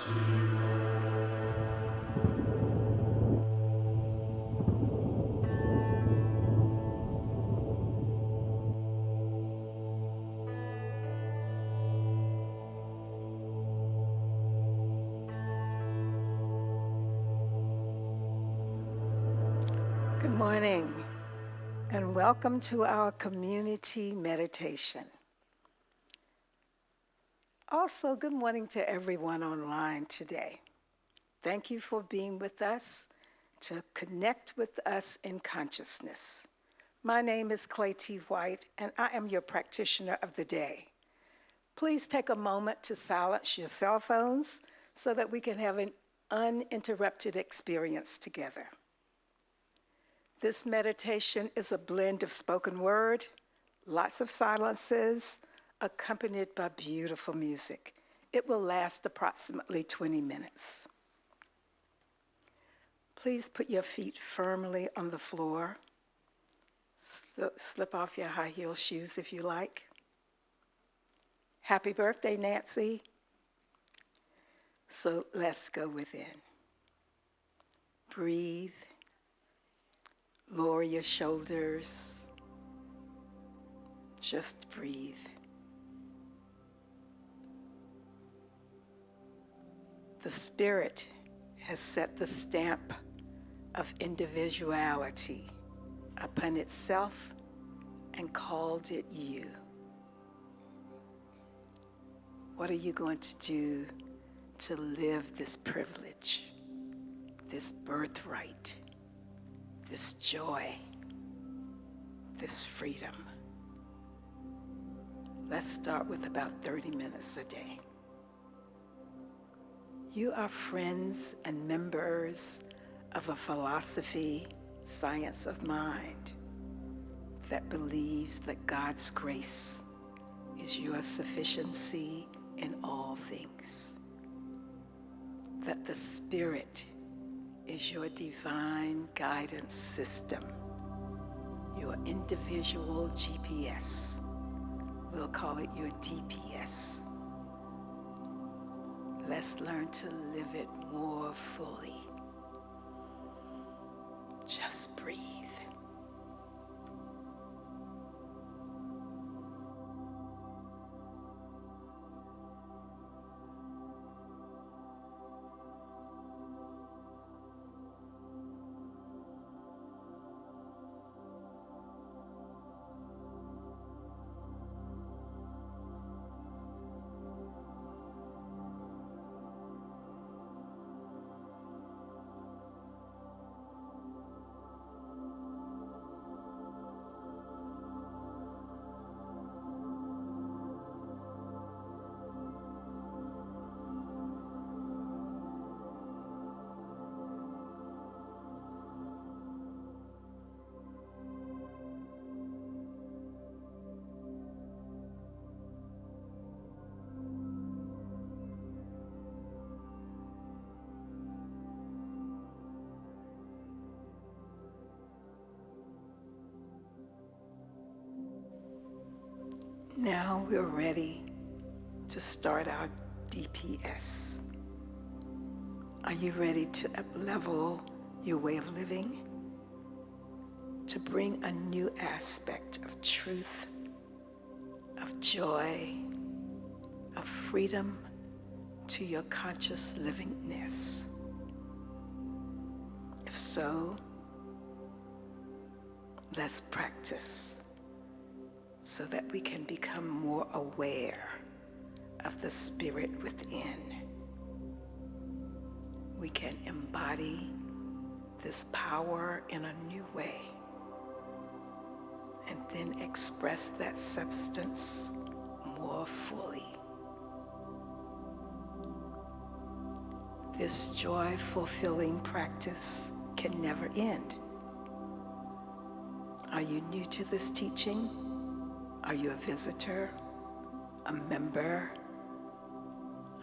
Good morning, and welcome to our community meditation. Also, good morning to everyone online today. Thank you for being with us to connect with us in consciousness. My name is Clay T. White, and I am your practitioner of the day. Please take a moment to silence your cell phones so that we can have an uninterrupted experience together. This meditation is a blend of spoken word, lots of silences, accompanied by beautiful music. It will last approximately 20 minutes. Please put your feet firmly on the floor. Slip off your high heel shoes if you like. Happy birthday, Nancy. So let's go within. Breathe. Lower your shoulders. Just breathe. The Spirit has set the stamp of individuality upon itself and called it you. What are you going to do to live this privilege, this birthright, this joy, this freedom? Let's start with about 30 minutes a day. You are friends and members of a philosophy, science of mind, that believes that God's grace is your sufficiency in all things, that the Spirit is your divine guidance system, your individual GPS. We'll call it your DPS. Let's learn to live it more fully. Just breathe. Now we're ready to start our DPS. Are you ready to up-level your way of living? To bring a new aspect of truth, of joy, of freedom to your conscious livingness? If so, let's practice so that we can become more aware of the Spirit within. We can embody this power in a new way and then express that substance more fully. This joy-fulfilling practice can never end. Are you new to this teaching? Are you a visitor, a member,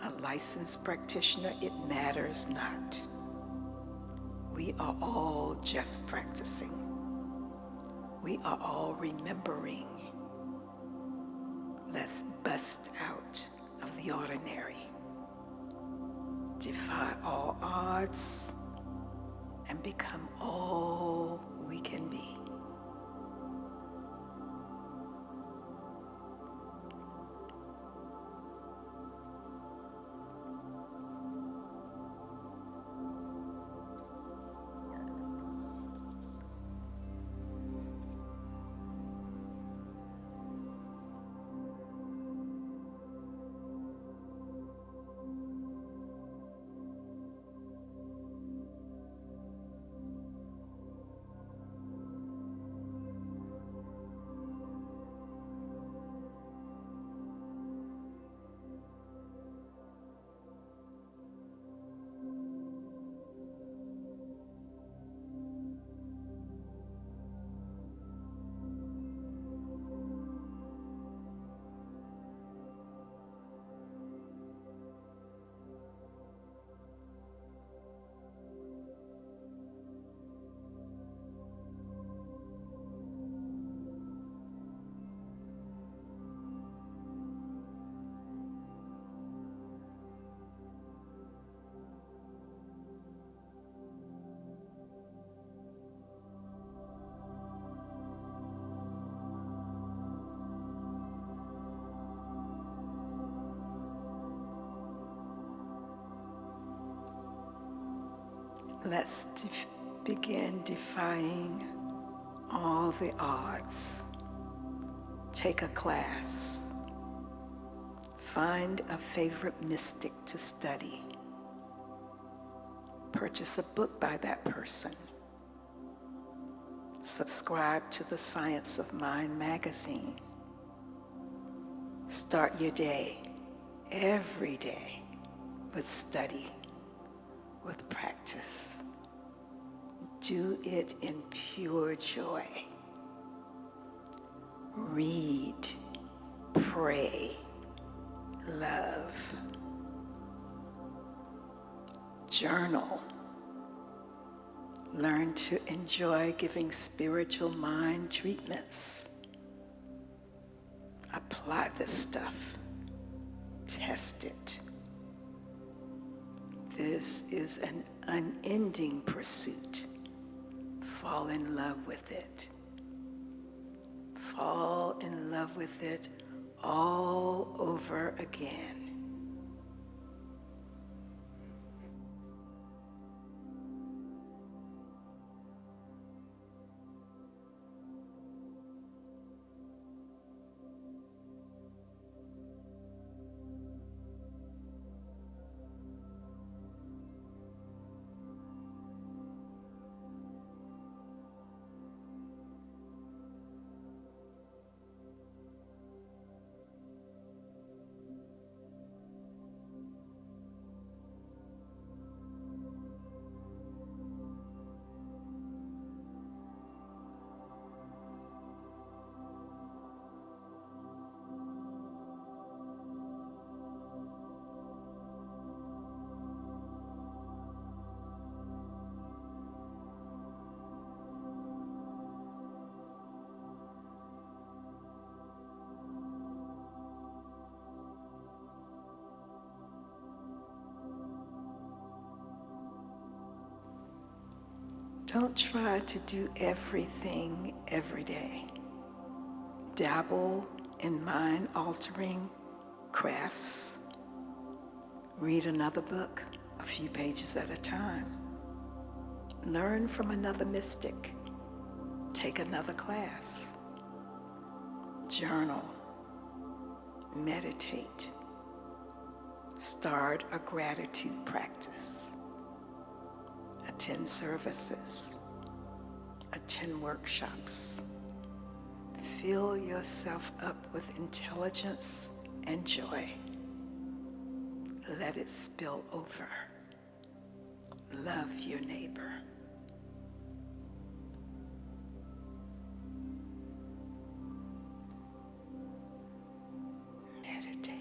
a licensed practitioner? It matters not. We are all just practicing. We are all remembering. Let's bust out of the ordinary. defy all odds, and become all we can be. Let's begin defying all the odds. Take a class. Find a favorite mystic to study. Purchase a book by that person. Subscribe to the Science of Mind magazine. Start your day, every day, with study, with practice. Do it in pure joy. Read, pray, love. Journal. Learn to enjoy giving spiritual mind treatments. Apply this stuff. Test it. This is an unending pursuit. Fall in love with it. Fall in love with it all over again. Don't try to do everything every day. Dabble in mind-altering crafts. Read another book, a few pages at a time. Learn from another mystic. Take another class. Journal. Meditate. Start a gratitude practice. Attend services. Attend workshops. Fill yourself up with intelligence and joy. Let it spill over. Love your neighbor. Meditate.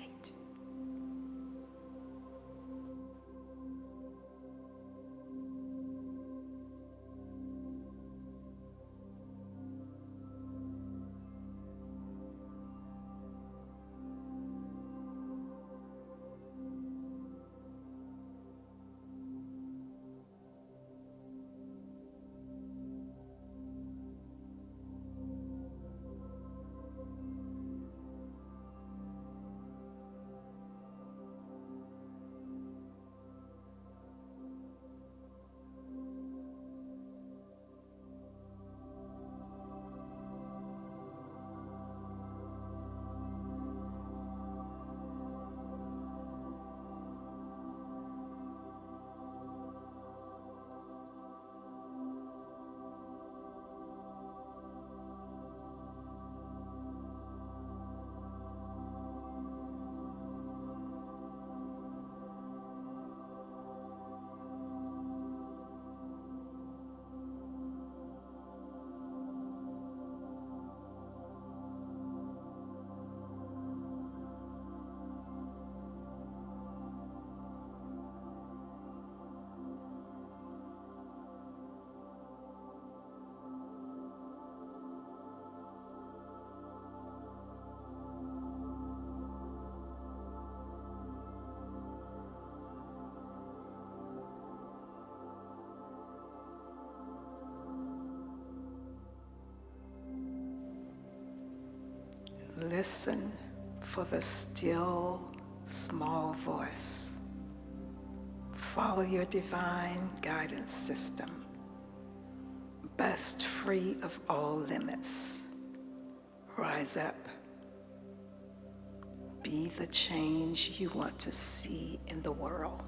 Listen for the still, small voice. Follow your divine guidance system. Bust free of all limits. Rise up. Be the change you want to see in the world.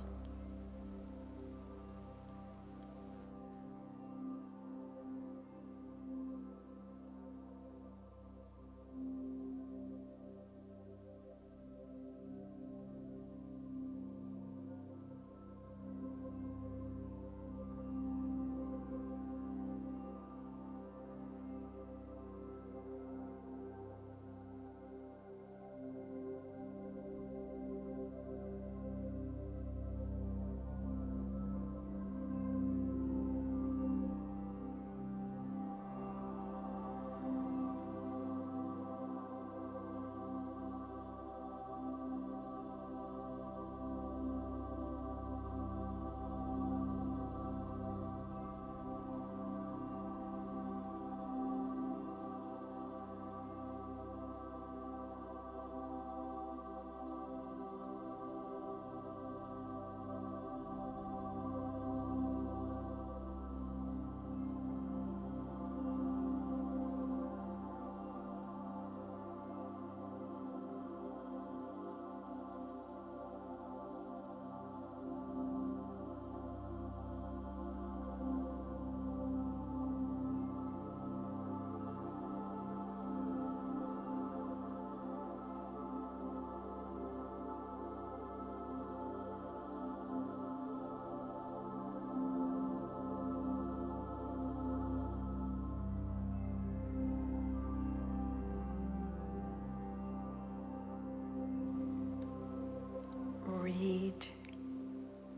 Read,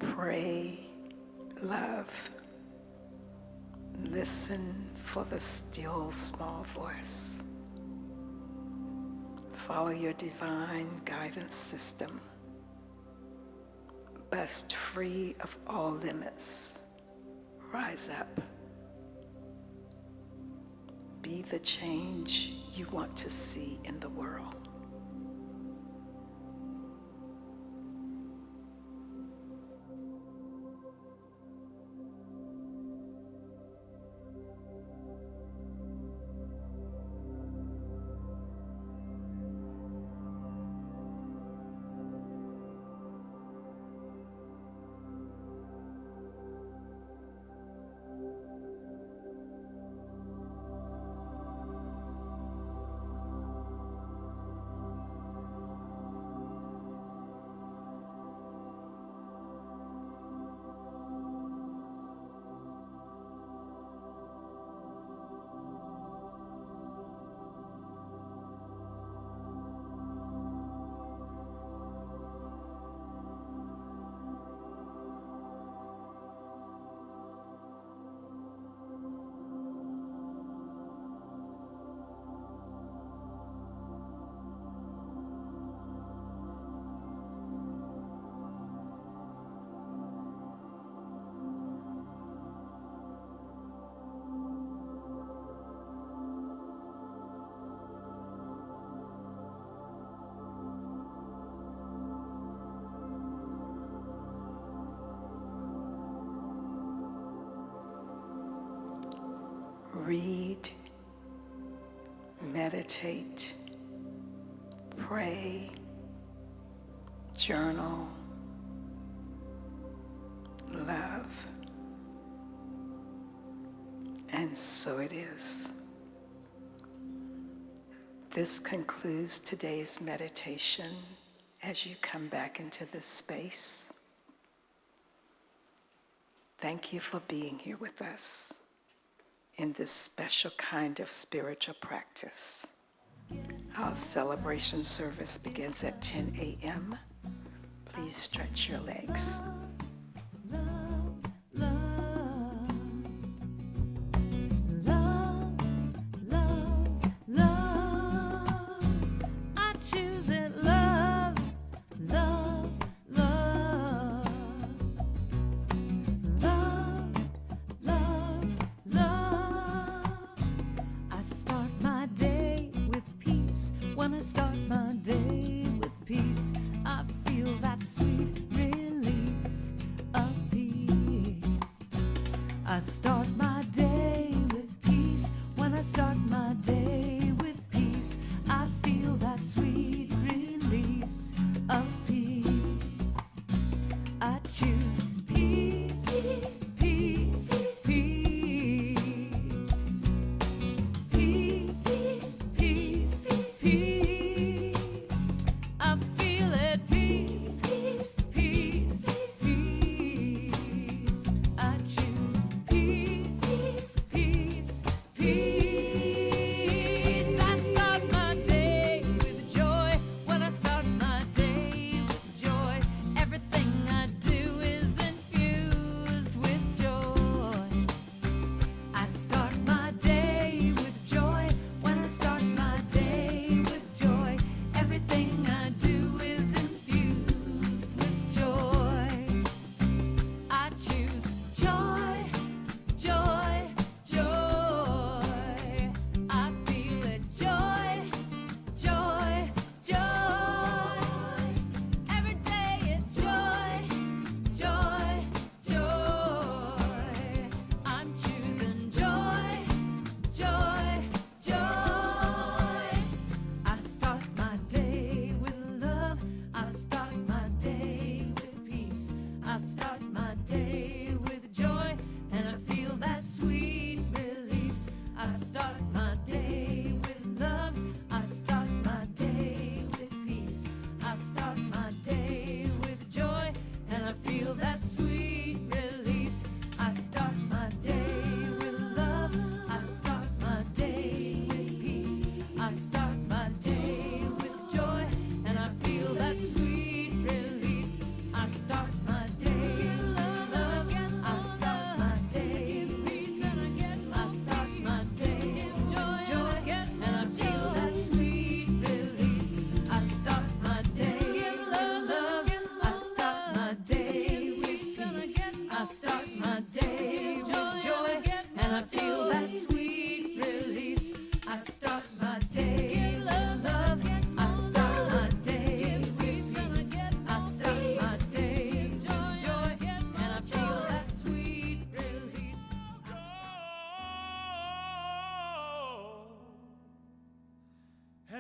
pray, love. Listen for the still small voice. Follow your divine guidance system. Bust free of all limits. Rise up. Be the change you want to see in the world. Read, meditate, pray, journal, love, and so it is. This concludes today's meditation as you come back into this space. Thank you for being here with us in this special kind of spiritual practice. Our celebration service begins at 10 a.m. Please stretch your legs. I start my day with peace when I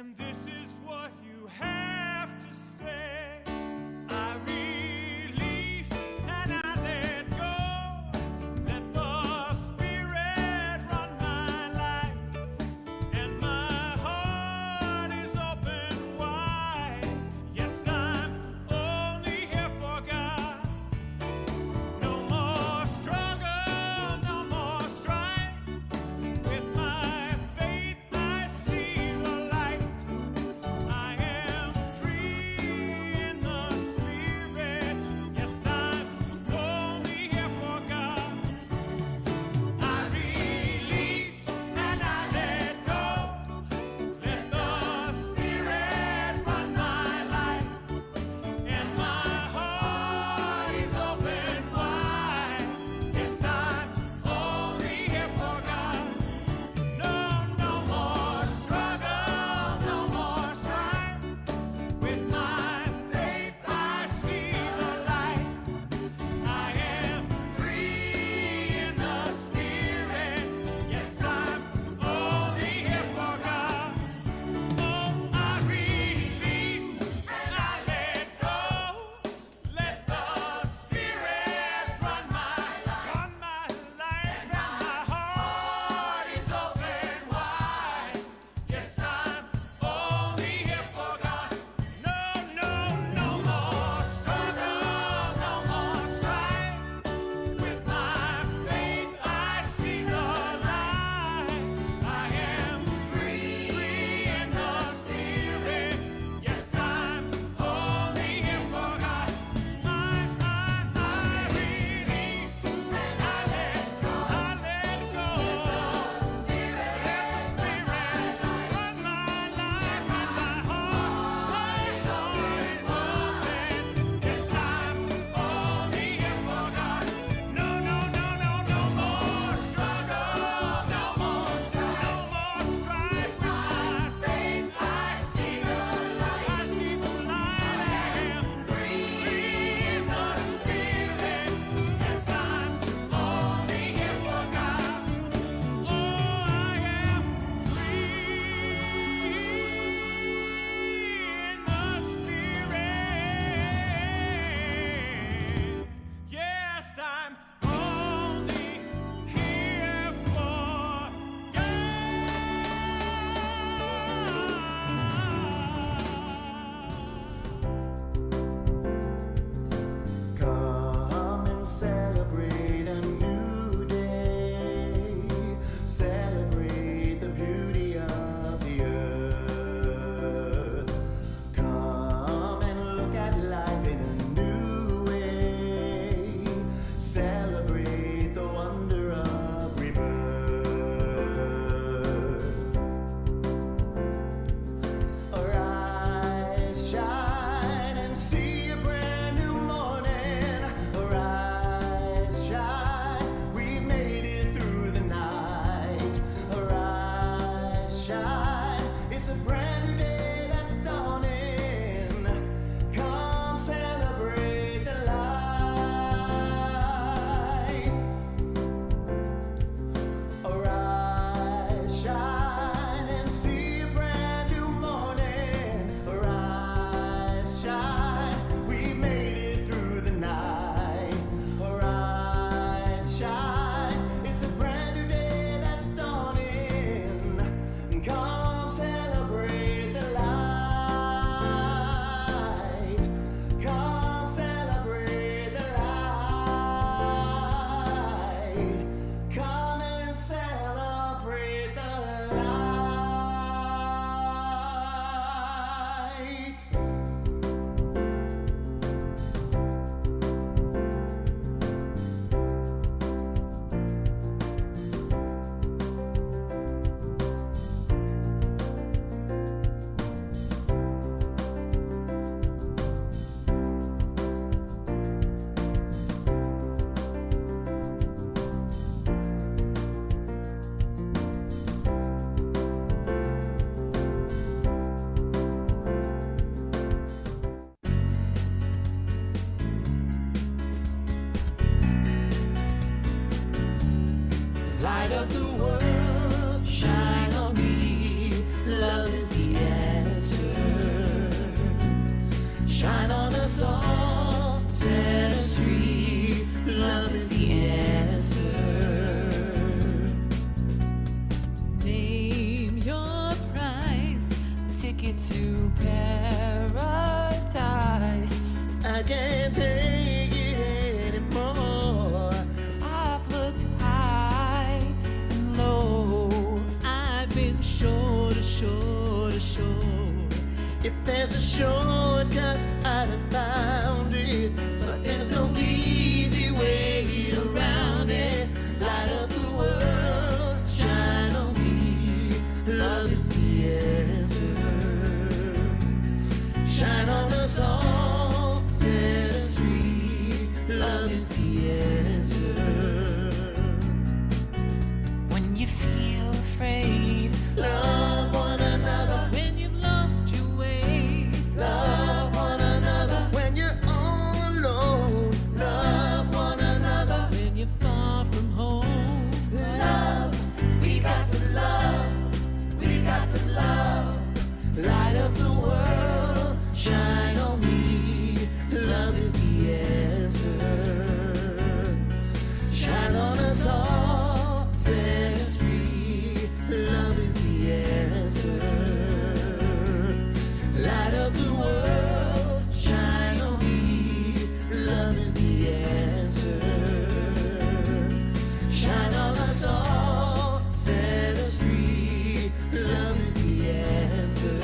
And this is what you have to say. I release and I let go. Let the Spirit run my life. And my heart is open wide. Yes, I'm only here for God. No more struggle, no more strife. With my faith I see the light. I am free it to paradise. I can't take it anymore. I've looked high and low. I've been shore to shore to shore. If there's a shortcut, I'd have found it. But there's no easy way around it. Light up the world, shine on me. Love is the answer. Shine on us all, set us free. Love is the answer. When you feel afraid, Love one another. when you've lost your way, Love one another. When you're all alone, love one another. when you're far from home, Love, we got to love. We got to love. Light up the world, shine on me. Love is the answer. Shine on us all, set us free. Love is the answer. Light up the world, shine on me. Love is the answer. Shine on us all, set us free. Love is the answer.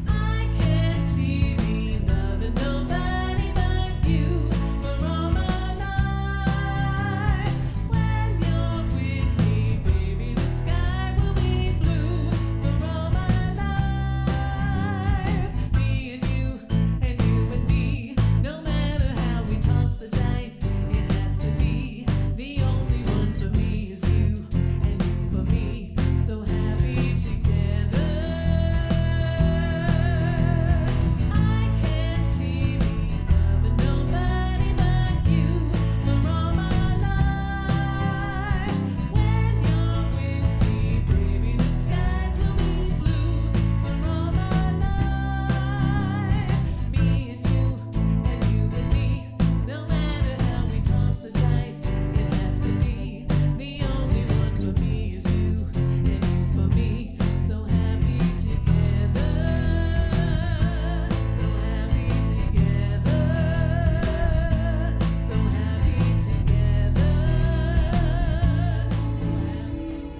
I can't see me loving nobody but you for all my life. When you're with me, baby, the sky will be blue for all my life. Me and you and me, no matter how we toss the dice, it has to be. The only one for me is you and you for me, so happy together. I can't see me loving nobody but you for all my life. When you're with me, baby, the skies will be blue for all my life. Me and you and me, no matter how we toss the dice, it has to be. The only one for me is you and you for me, so happy together. So happy together. So happy together. So happy.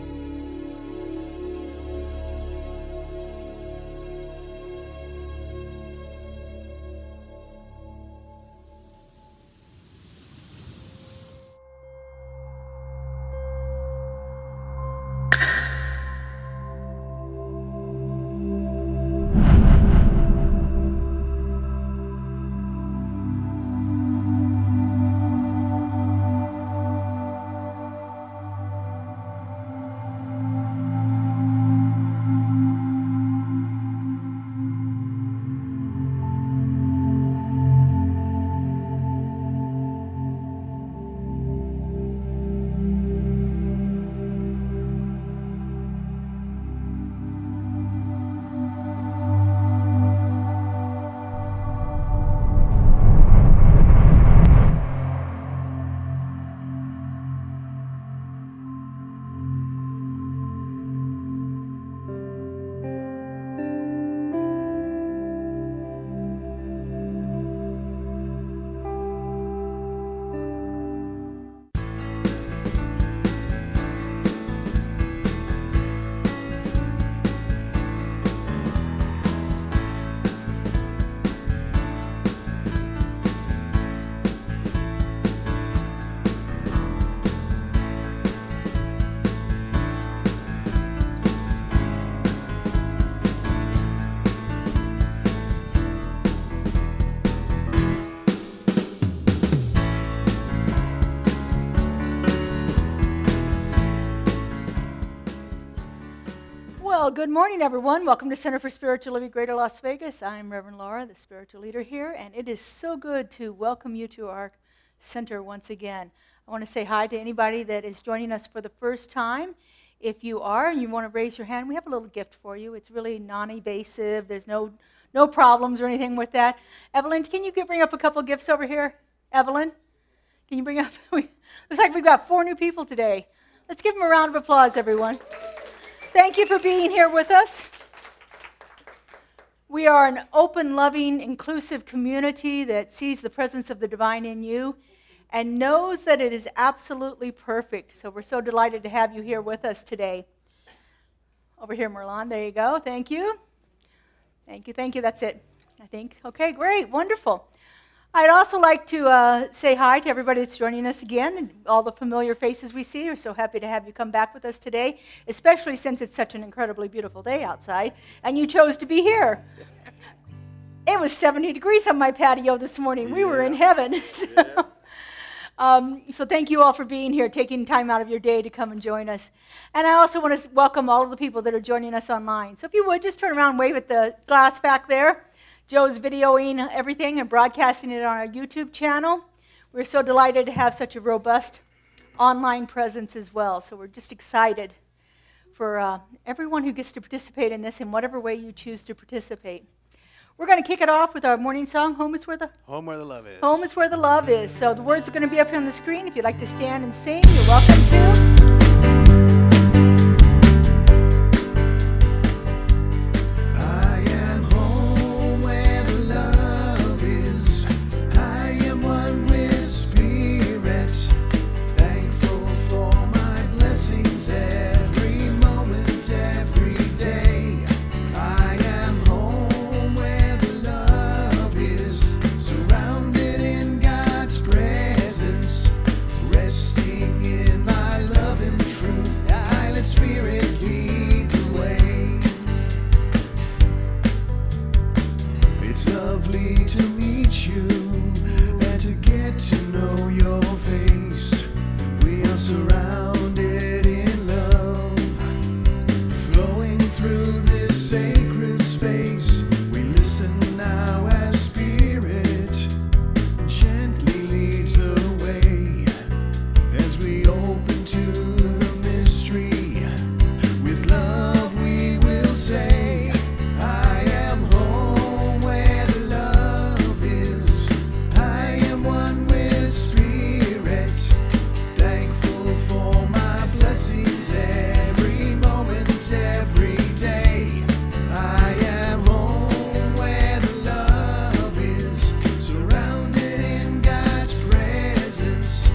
Well, good morning, everyone. Welcome to Center for Spiritual Living, Greater Las Vegas. I'm Reverend Laura, the spiritual leader here, and it is so good to welcome you to our center once again. I want to say hi to anybody that is joining us for the first time. If you are and you want to raise your hand, we have a little gift for you. It's really non-evasive. There's no problems or anything with that. Evelyn, can you bring up a couple gifts over here? Evelyn, can you bring up? Looks like we've got 4 new people today. Let's give them a round of applause, everyone. Thank you for being here with us. We are an open, loving, inclusive community that sees the presence of the divine in you and knows that it is absolutely perfect. So we're so delighted to have you here with us today. Over here, Merlon. There you go. Thank you. Thank you. Thank you. That's it, I think. Okay, great. Wonderful. I'd also like to say hi to everybody that's joining us again, and all the familiar faces we see. We're so happy to have you come back with us today, especially since it's such an incredibly beautiful day outside, and you chose to be here. It was 70 degrees on my patio this morning. We were in heaven. So thank you all for being here, taking time out of your day to come and join us. And I also want to welcome all of the people that are joining us online. So if you would, just turn around and wave at the glass back there. Joe's videoing everything and broadcasting it on our YouTube channel. We're so delighted to have such a robust online presence as well. So we're just excited for everyone who gets to participate in this in whatever way you choose to participate. We're going to kick it off with our morning song, Home is Where the Love Is. Home is Where the Love Is. So the words are going to be up here on the screen. If you'd like to stand and sing, you're welcome to. I am home where the love is. I am one with spirit. Thankful for my blessings every moment, every day. I am home where the love is. Surrounded in God's presence. Resting in my love and truth. I let Spirit lead the way. It's lovely to meet you and to get to know your face. We are surrounded in love, flowing through this sacred space. We listen now as Spirit gently leads the way, as we open to the mystery. With love we will say, I am home where the love is. I am one with Spirit. Thankful for my blessings every moment, every day. I am home where the love is. Surrounded in God's presence.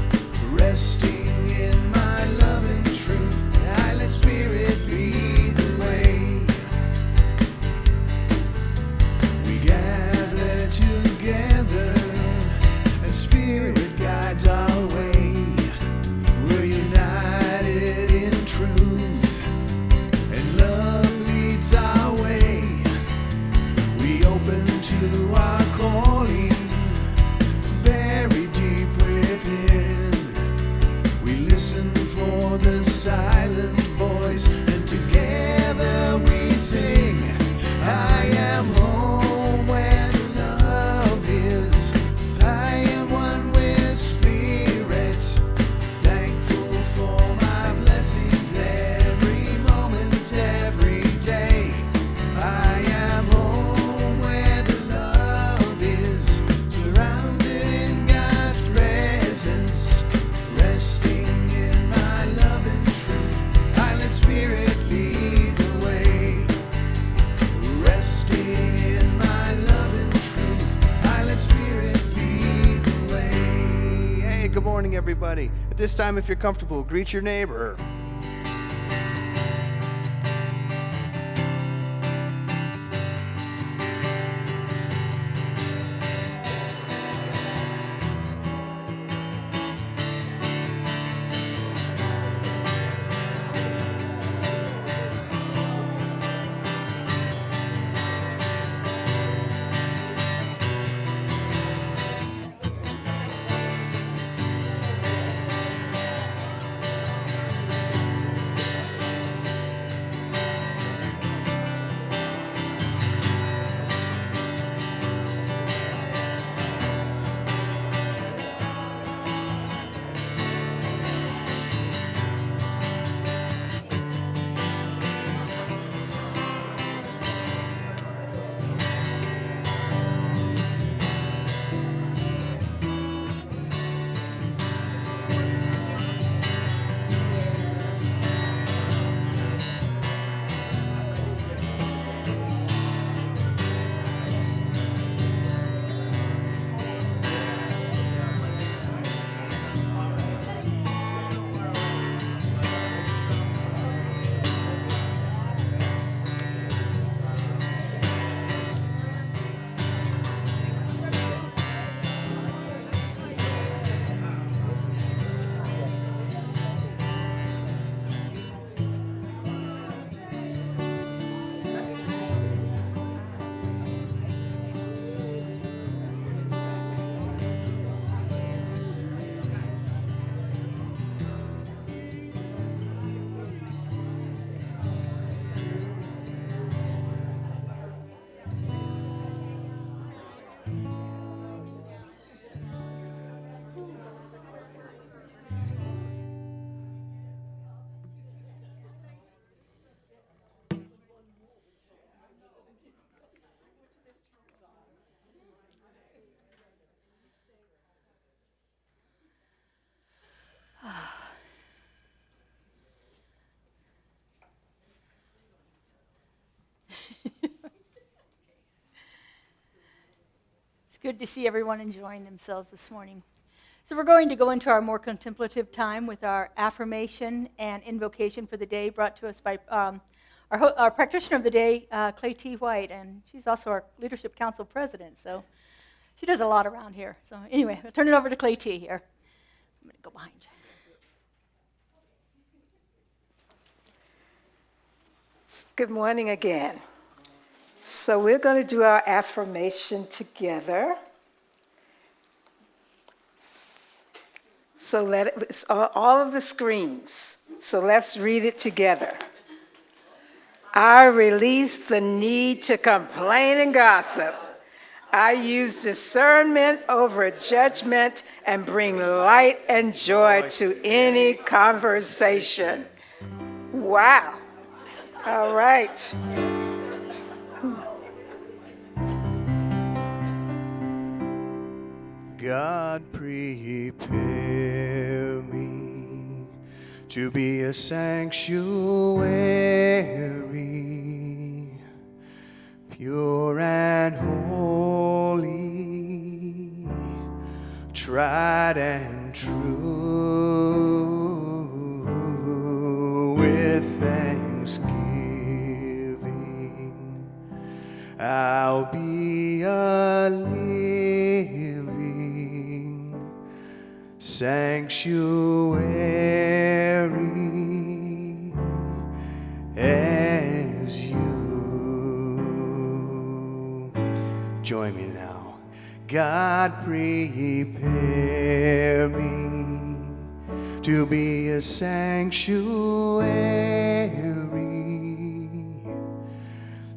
Resting in my love and truth. I let Spirit lead the way. We gather together and Spirit guides our way. We're united in truth and love leads our way. We open to our calling, very deep within. We listen for the silent voice, and together we sing. I am home where the love is. I am one with Spirit. Thankful for my blessings every moment, every day. I am home where the love is. Surrounded in God's presence. Resting in my love and truth. I let Spirit lead the way. Resting in my love and truth. I let Spirit lead the way. Hey, good morning, everybody. At this time, if you're comfortable, greet your neighbor. Good to see everyone enjoying themselves this morning. So we're going to go into our more contemplative time with our affirmation and invocation for the day brought to us by our practitioner of the day, Clay T. White, and she's also our Leadership Council president, so she does a lot around here. So anyway, I'll turn it over to Clay T. here. I'm going to go behind you. Good morning again. So we're going to do our affirmation together. So it's on all of the screens. So let's read it together. I release the need to complain and gossip. I use discernment over judgment and bring light and joy to any conversation. Wow. All right. God, prepare me to be a sanctuary, pure and holy, tried and true, with thanksgiving. I'll be a living sanctuary as you. Join me now. God, prepare me to be a sanctuary,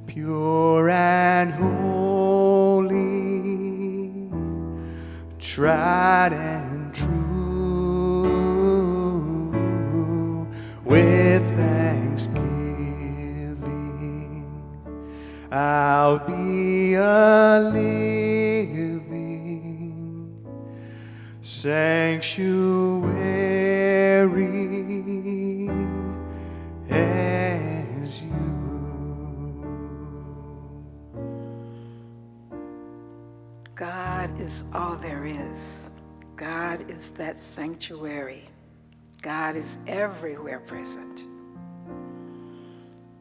pure and holy, tried and true, with thanksgiving. I'll be a living sanctuary as you. God is all there is. God is that sanctuary. God is everywhere present.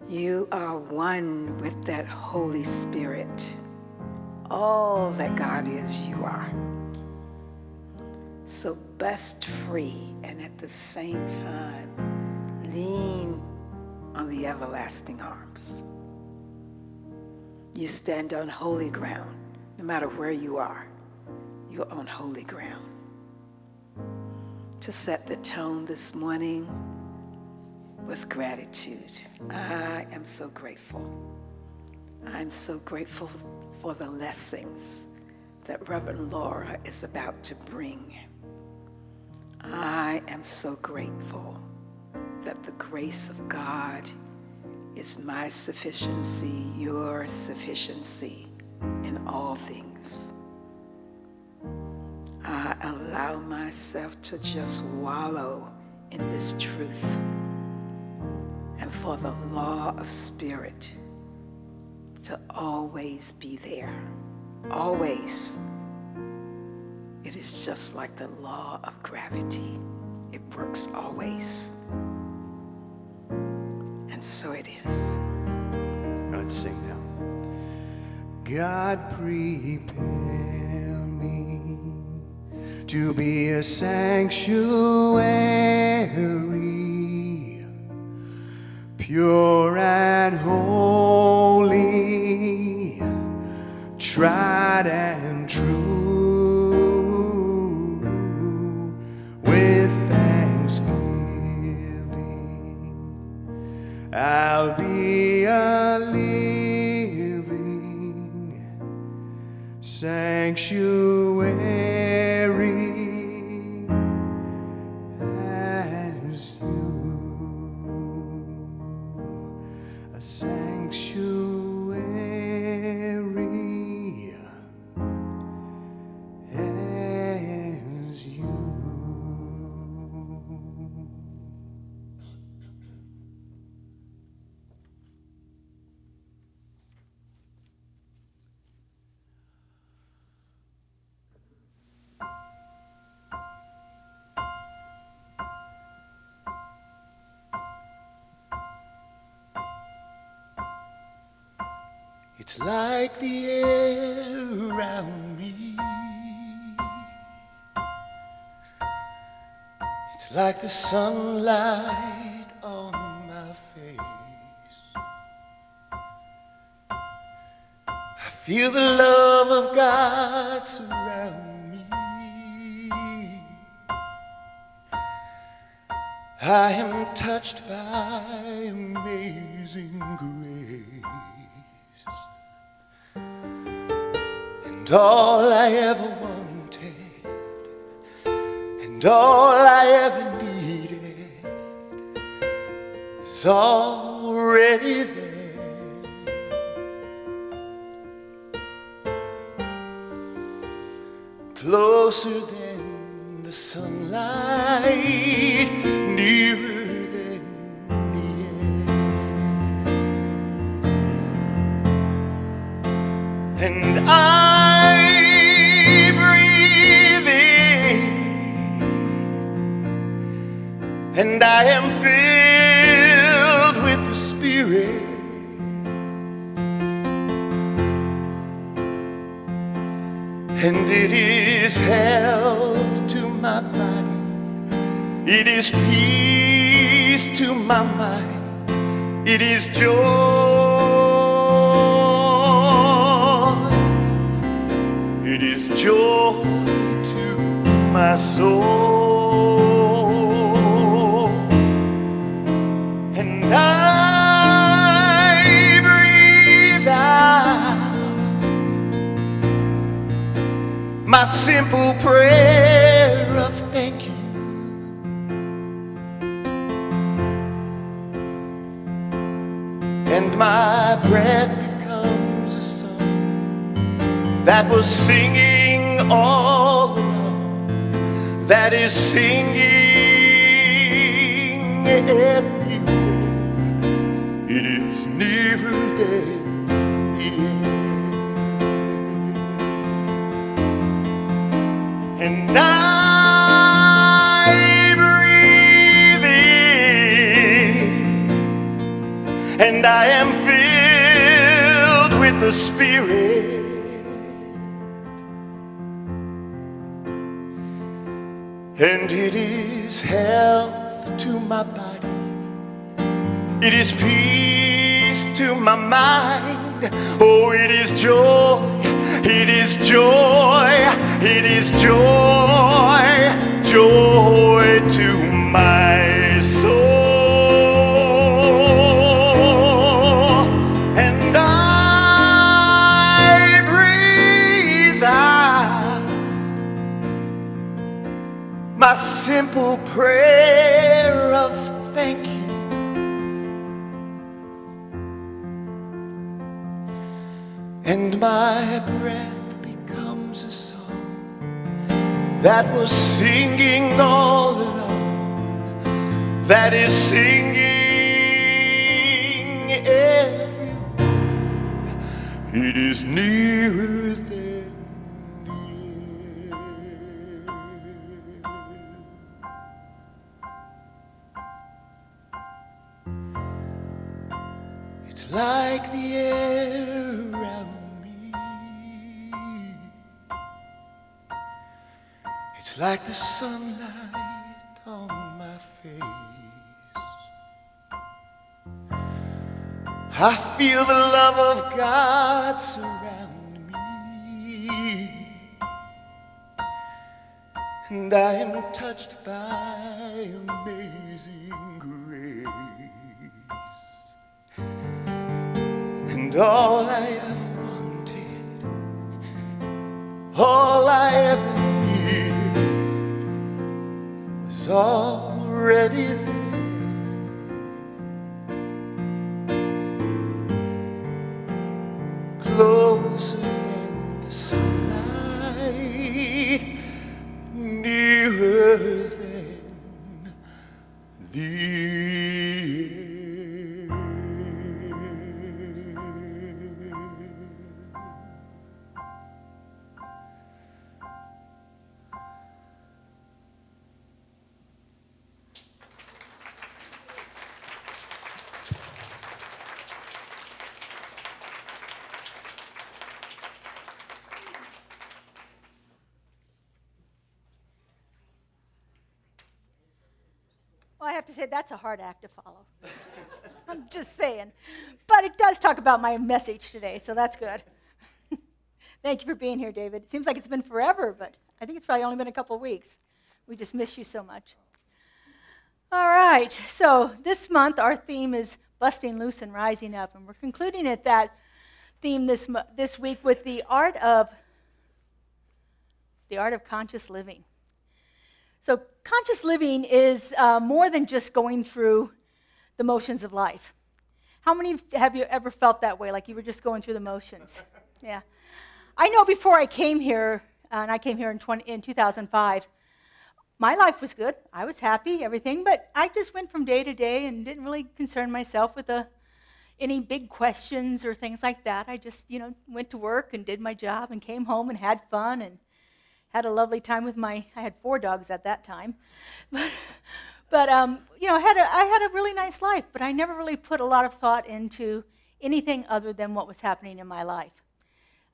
You are one with that Holy Spirit. All that God is, you are. So bust free and at the same time, lean on the everlasting arms. You stand on holy ground. No matter where you are, you're on holy ground. To set the tone this morning with gratitude. I am so grateful. I'm so grateful for the blessings that Reverend Laura is about to bring. I am so grateful that the grace of God is my sufficiency, your sufficiency in all things. I allow myself to just wallow in this truth and for the law of spirit to always be there. Always. It is just like the law of gravity. It works always. And so it is. Let's sing now. God, prepare me to be a sanctuary, pure and holy, tried and true, with thanksgiving. I'll be a living sanctuary as you. A sanctuary as you. It's like the air around me. It's like the sunlight on my face. I feel the love of God surround me. I am touched by amazing grace. And all I ever wanted, and all I ever needed is already there. Closer than the sunlight, nearer than the air. And I breathe in, and I am filled with the Spirit. And it is health to my body, it is peace to my mind, it is joy, it is joy to my soul. And I breathe out my simple prayer of thank you. And my breath becomes a song that was singing all along, that is singing everywhere. It is nearer than the air. And I breathe in, and I am filled with the Spirit. And it is health to my body, it is peace to my mind. Oh, it is joy, it is joy, it is joy, joy to my soul. And I breathe out my simple prayer of thank you. And my breath becomes a song that was singing all along, that is singing everywhere. It is nearer than the air. It's like the air around me. It's like the sunlight on my face. I feel the love of God surround me, and I am touched by amazing grace. And all I ever wanted, all I ever needed was already there. Closer than the sunlight, nearer than the air. have to say that's a hard act to follow. I'm just saying. But it does talk about my message today, so that's good. Thank you for being here, David. It seems like it's been forever, but I think it's probably only been a couple of weeks. We just miss you so much. All right, so this month our theme is busting loose and rising up, and we're concluding at that theme this week with the art of conscious living. So conscious living is more than just going through the motions of life. How many have you ever felt that way, like you were just going through the motions? Yeah. I know before I came here, and I came here in 2005, my life was good. I was happy, everything, but I just went from day to day and didn't really concern myself with any big questions or things like that. I just, went to work and did my job and came home and had fun and had a lovely time with I had 4 dogs at that time. But I had a really nice life, but I never really put a lot of thought into anything other than what was happening in my life.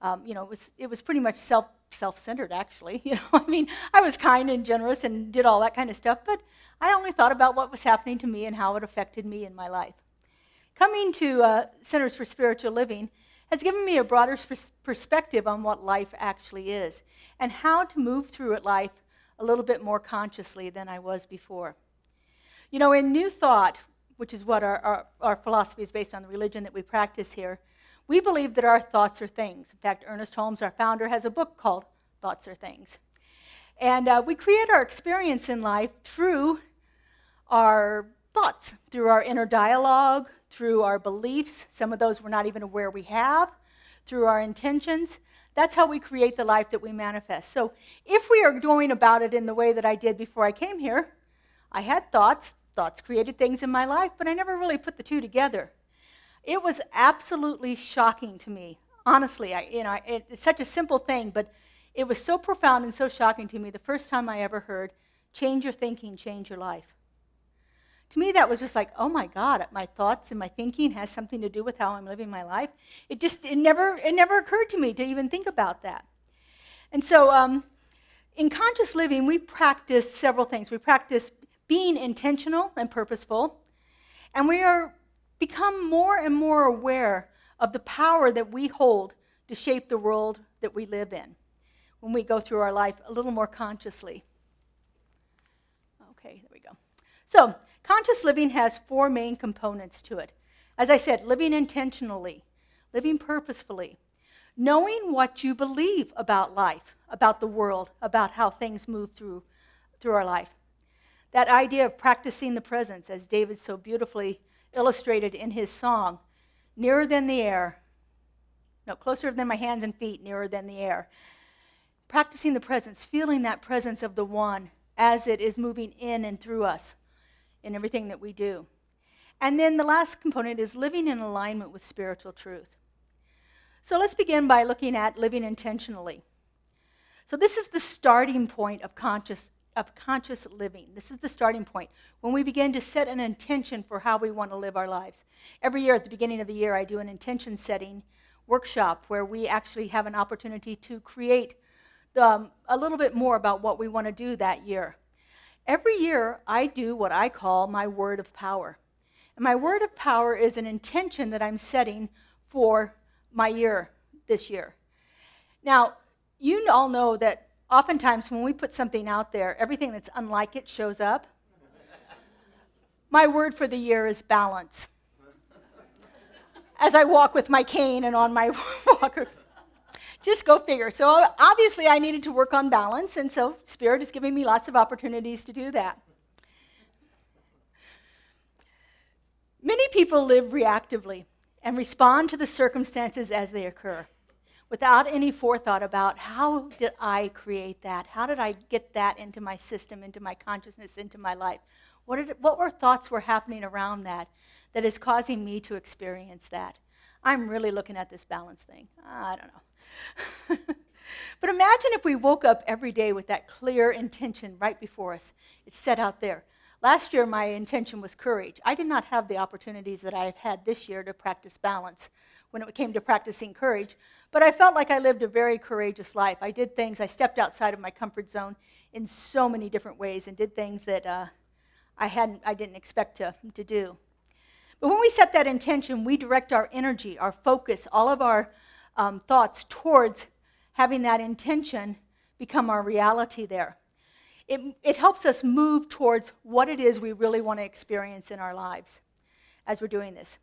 It was pretty much self-centered, actually. I was kind and generous and did all that kind of stuff, but I only thought about what was happening to me and how it affected me in my life. Coming to Centers for Spiritual Living has given me a broader perspective on what life actually is and how to move through life a little bit more consciously than I was before. In New Thought, which is what our philosophy is based on, the religion that we practice here, we believe that our thoughts are things. In fact, Ernest Holmes, our founder, has a book called Thoughts Are Things. And we create our experience in life through our thoughts, through our inner dialogue, through our beliefs. Some of those we're not even aware we have, through our intentions. That's how we create the life that we manifest. So if we are going about it in the way that I did before I came here, I had thoughts created things in my life, but I never really put the two together. It was absolutely shocking to me. Honestly, it's such a simple thing, but it was so profound and so shocking to me the first time I ever heard, change your thinking, change your life. To me, that was just like, oh my God, my thoughts and my thinking has something to do with how I'm living my life. It never occurred to me to even think about that. And so in conscious living, we practice several things. We practice being intentional and purposeful, and we become more and more aware of the power that we hold to shape the world that we live in when we go through our life a little more consciously. Okay, there we go. So, conscious living has 4 main components to it. As I said, living intentionally, living purposefully, knowing what you believe about life, about the world, about how things move through our life. That idea of practicing the presence, as David so beautifully illustrated in his song, nearer than the air. No, closer than my hands and feet, nearer than the air. Practicing the presence, feeling that presence of the one as it is moving in and through us in everything that we do. And then the last component is living in alignment with spiritual truth. So let's begin by looking at living intentionally. So this is the starting point of conscious living. This is the starting point when we begin to set an intention for how we want to live our lives. Every year at the beginning of the year, I do an intention setting workshop where we actually have an opportunity to create a little bit more about what we want to do that year. Every year, I do what I call my word of power. And my word of power is an intention that I'm setting for my year this year. Now, you all know that oftentimes when we put something out there, everything that's unlike it shows up. My word for the year is balance. As I walk with my cane and on my walker. Just go figure. So obviously I needed to work on balance, and so Spirit is giving me lots of opportunities to do that. Many people live reactively and respond to the circumstances as they occur, without any forethought about how did I create that? How did I get that into my system, into my consciousness, into my life? What were thoughts were happening around that is causing me to experience that? I'm really looking at this balance thing. I don't know. But imagine if we woke up every day with that clear intention right before us. It's set out there. Last year, my intention was courage. I did not have the opportunities that I have had this year to practice balance when it came to practicing courage. But I felt like I lived a very courageous life. I did things, I stepped outside of my comfort zone in so many different ways and did things that I didn't expect to do. But when we set that intention, we direct our energy, our focus, all of our thoughts towards having that intention become our reality there. It helps us move towards what it is we really want to experience in our lives as we're doing this.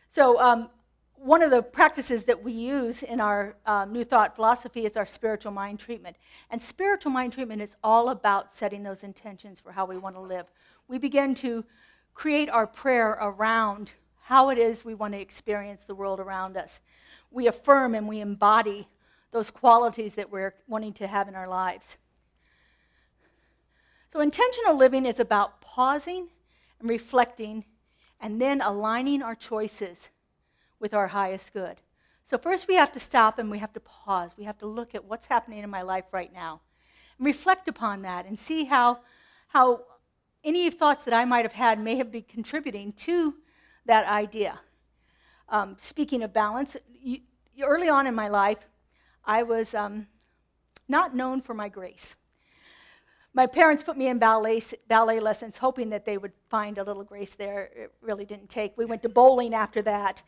So one of the practices that we use in our New Thought philosophy is our spiritual mind treatment. And spiritual mind treatment is all about setting those intentions for how we want to live. We begin to create our prayer around how it is we want to experience the world around us. We affirm and we embody those qualities that we're wanting to have in our lives. So intentional living is about pausing and reflecting and then aligning our choices with our highest good. So first we have to stop and we have to pause. We have to look at what's happening in my life right now and reflect upon that and see how any thoughts that I might have had may have been contributing to that idea. Speaking of balance, early on in my life, I was not known for my grace. My parents put me in ballet lessons, hoping that they would find a little grace there. It really didn't take. We went to bowling after that.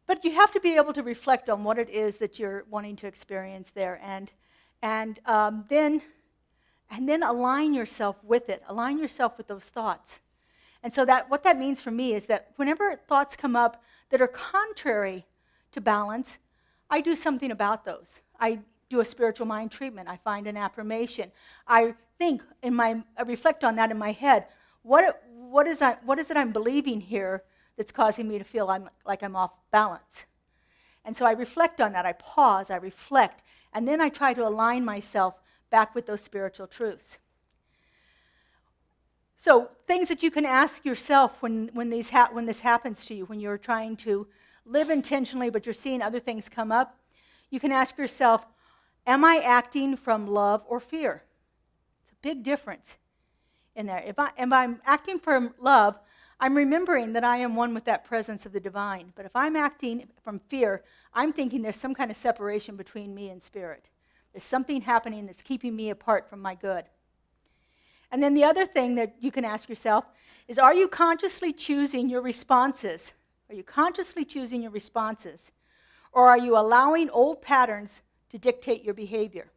But you have to be able to reflect on what it is that you're wanting to experience there, and then align yourself with it. Align yourself with those thoughts. And so what that means for me is that whenever thoughts come up that are contrary to balance, I do something about those. I do a spiritual mind treatment. I find an affirmation. I reflect on that in my head. What is it I'm believing here that's causing me to feel like I'm off balance? And so I reflect on that. I pause, I reflect, and then I try to align myself back with those spiritual truths. So things that you can ask yourself when this happens to you, when you're trying to live intentionally but you're seeing other things come up, you can ask yourself, am I acting from love or fear? It's a big difference in there. If I'm acting from love, I'm remembering that I am one with that presence of the divine. But if I'm acting from fear, I'm thinking there's some kind of separation between me and spirit. There's something happening that's keeping me apart from my good. And then the other thing that you can ask yourself is, are you consciously choosing your responses? Are you consciously choosing your responses? Or are you allowing old patterns to dictate your behavior?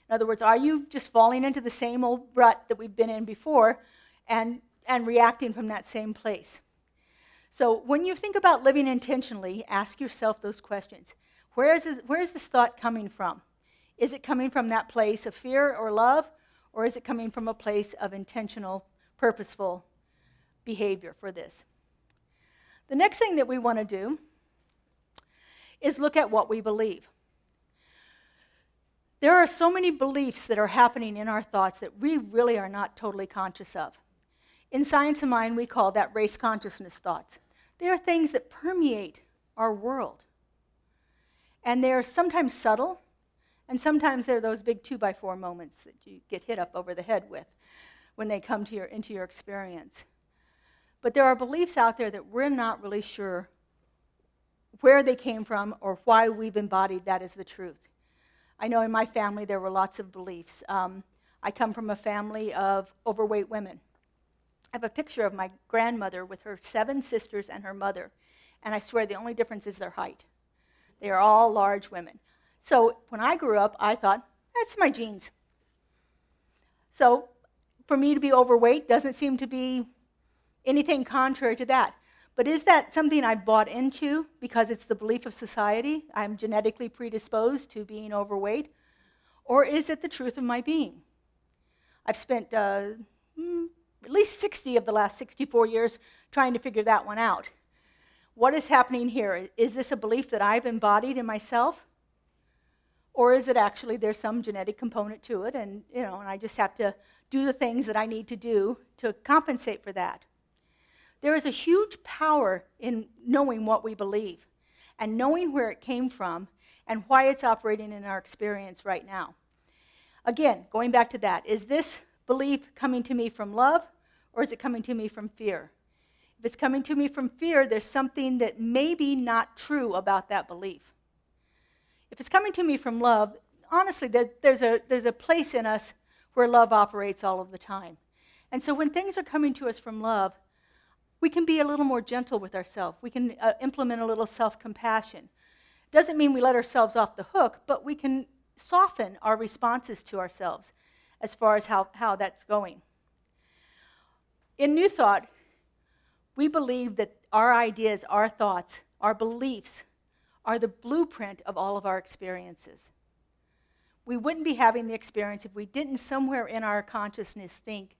In other words, are you just falling into the same old rut that we've been in before and reacting from that same place? So when you think about living intentionally, ask yourself those questions. Where is this thought coming from? Is it coming from that place of fear or love? Or is it coming from a place of intentional, purposeful behavior for this? The next thing that we want to do is look at what we believe. There are so many beliefs that are happening in our thoughts that we really are not totally conscious of. In Science of Mind, we call that race consciousness thoughts. They are things that permeate our world. And they're sometimes subtle, and sometimes they're those big 2x4 moments that you get hit up over the head with when they come into your experience. But there are beliefs out there that we're not really sure where they came from or why we've embodied that as the truth. I know in my family there were lots of beliefs. I come from a family of overweight women. I have a picture of my grandmother with her 7 sisters and her mother, and I swear the only difference is their height. They are all large women. So when I grew up, I thought, that's my genes. So for me to be overweight doesn't seem to be anything contrary to that. But is that something I bought into because it's the belief of society? I'm genetically predisposed to being overweight? Or is it the truth of my being? I've spent at least 60 of the last 64 years trying to figure that one out. What is happening here? Is this a belief that I've embodied in myself? Or is it actually there's some genetic component to it, and I just have to do the things that I need to do to compensate for that? There is a huge power in knowing what we believe and knowing where it came from and why it's operating in our experience right now. Again, going back to that, is this belief coming to me from love, or is it coming to me from fear? If it's coming to me from fear, there's something that may be not true about that belief. If it's coming to me from love, honestly, there's a place in us where love operates all of the time. And so when things are coming to us from love, we can be a little more gentle with ourselves. We can implement a little self-compassion. Doesn't mean we let ourselves off the hook, but we can soften our responses to ourselves as far as how that's going. In New Thought, we believe that our ideas, our thoughts, our beliefs are the blueprint of all of our experiences. We wouldn't be having the experience if we didn't somewhere in our consciousness think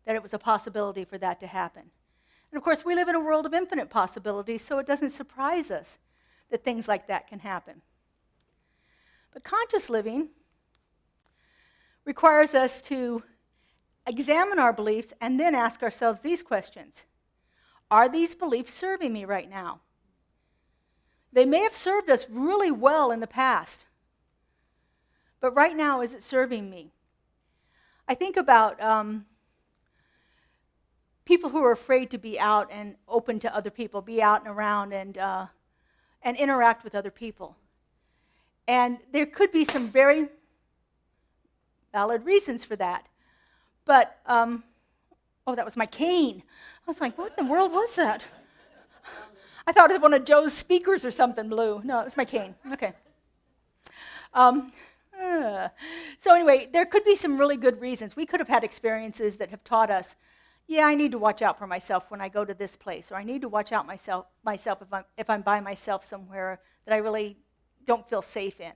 that it was a possibility for that to happen. And of course, we live in a world of infinite possibilities, so it doesn't surprise us that things like that can happen. But conscious living requires us to examine our beliefs and then ask ourselves these questions. Are these beliefs serving me right now? They may have served us really well in the past, but right now, is it serving me? I think about people who are afraid to be out and open to other people, be out and around and interact with other people. And there could be some very valid reasons for that. But, oh, that was my cane. I was like, what in the world was that? I thought it was one of Joe's speakers or something blew. No, it was my cane. Okay. So anyway, there could be some really good reasons. We could have had experiences that have taught us, yeah, I need to watch out for myself when I go to this place, or I need to watch out myself if I'm by myself somewhere that I really don't feel safe in.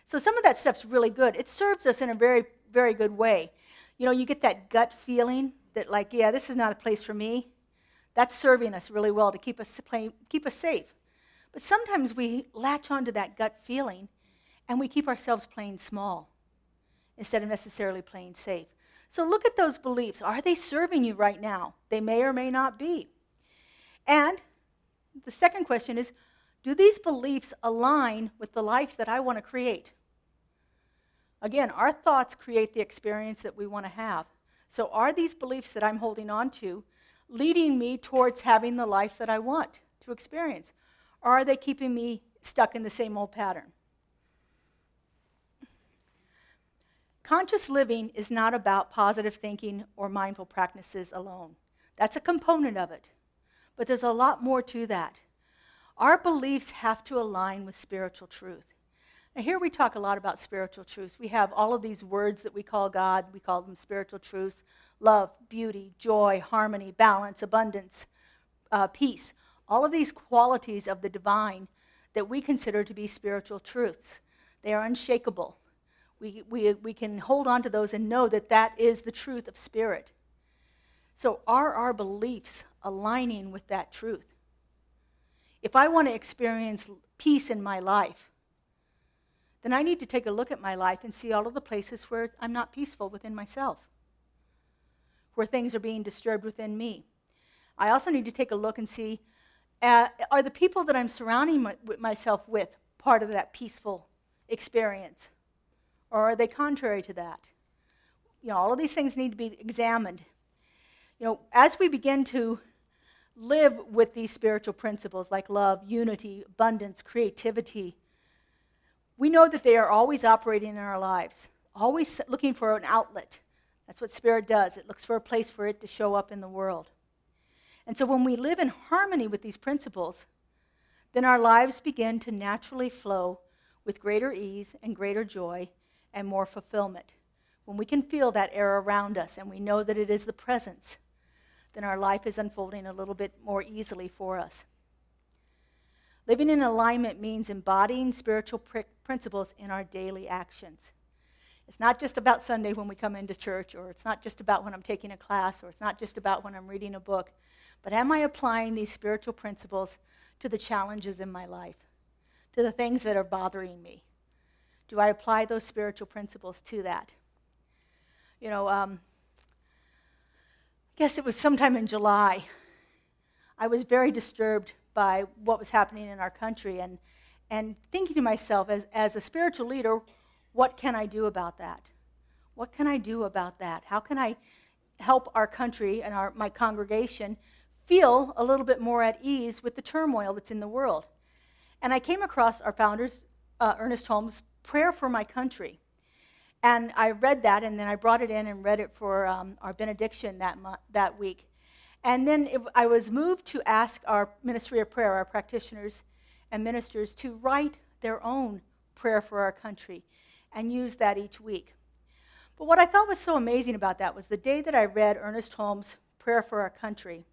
So some of that stuff's really good. It serves us in a very, very good way. You know, you get that gut feeling that, like, yeah, this is not a place for me. That's serving us really well to keep us safe. But sometimes we latch onto that gut feeling and we keep ourselves playing small instead of necessarily playing safe. So look at those beliefs. Are they serving you right now? They may or may not be. And the second question is, do these beliefs align with the life that I want to create? Again, our thoughts create the experience that we want to have. So are these beliefs that I'm holding on to leading me towards having the life that I want to experience? Or are they keeping me stuck in the same old pattern? Conscious living is not about positive thinking or mindful practices alone. That's a component of it. But there's a lot more to that. Our beliefs have to align with spiritual truth. Now, here we talk a lot about spiritual truths. We have all of these words that we call God. We call them spiritual truths: love, beauty, joy, harmony, balance, abundance, peace. All of these qualities of the divine that we consider to be spiritual truths. They are unshakable. We can hold on to those and know that that is the truth of spirit. So are our beliefs aligning with that truth? If I want to experience peace in my life, then I need to take a look at my life and see all of the places where I'm not peaceful within myself, where things are being disturbed within me. I also need to take a look and see, are the people that I'm surrounding myself with part of that peaceful experience? Or are they contrary to that? You know, all of these things need to be examined. You know, as we begin to live with these spiritual principles like love, unity, abundance, creativity, we know that they are always operating in our lives, always looking for an outlet. That's what spirit does. It looks for a place for it to show up in the world. And so when we live in harmony with these principles, then our lives begin to naturally flow with greater ease and greater joy and more fulfillment. When we can feel that air around us and we know that it is the presence, then our life is unfolding a little bit more easily for us. Living in alignment means embodying spiritual principles in our daily actions. It's not just about Sunday when we come into church, or it's not just about when I'm taking a class, or it's not just about when I'm reading a book, but am I applying these spiritual principles to the challenges in my life, to the things that are bothering me? Do I apply those spiritual principles to that? You know, I guess it was sometime in July. I was very disturbed by what was happening in our country and thinking to myself, as a spiritual leader, what can I do about that? What can I do about that? How can I help our country and my congregation feel a little bit more at ease with the turmoil that's in the world? And I came across our founder's, Ernest Holmes' prayer for my country. And I read that, and then I brought it in and read it for our benediction that week. And then I was moved to ask our ministry of prayer, our practitioners and ministers, to write their own prayer for our country and use that each week. But what I thought was so amazing about that was the day that I read Ernest Holmes' Prayer for Our Country,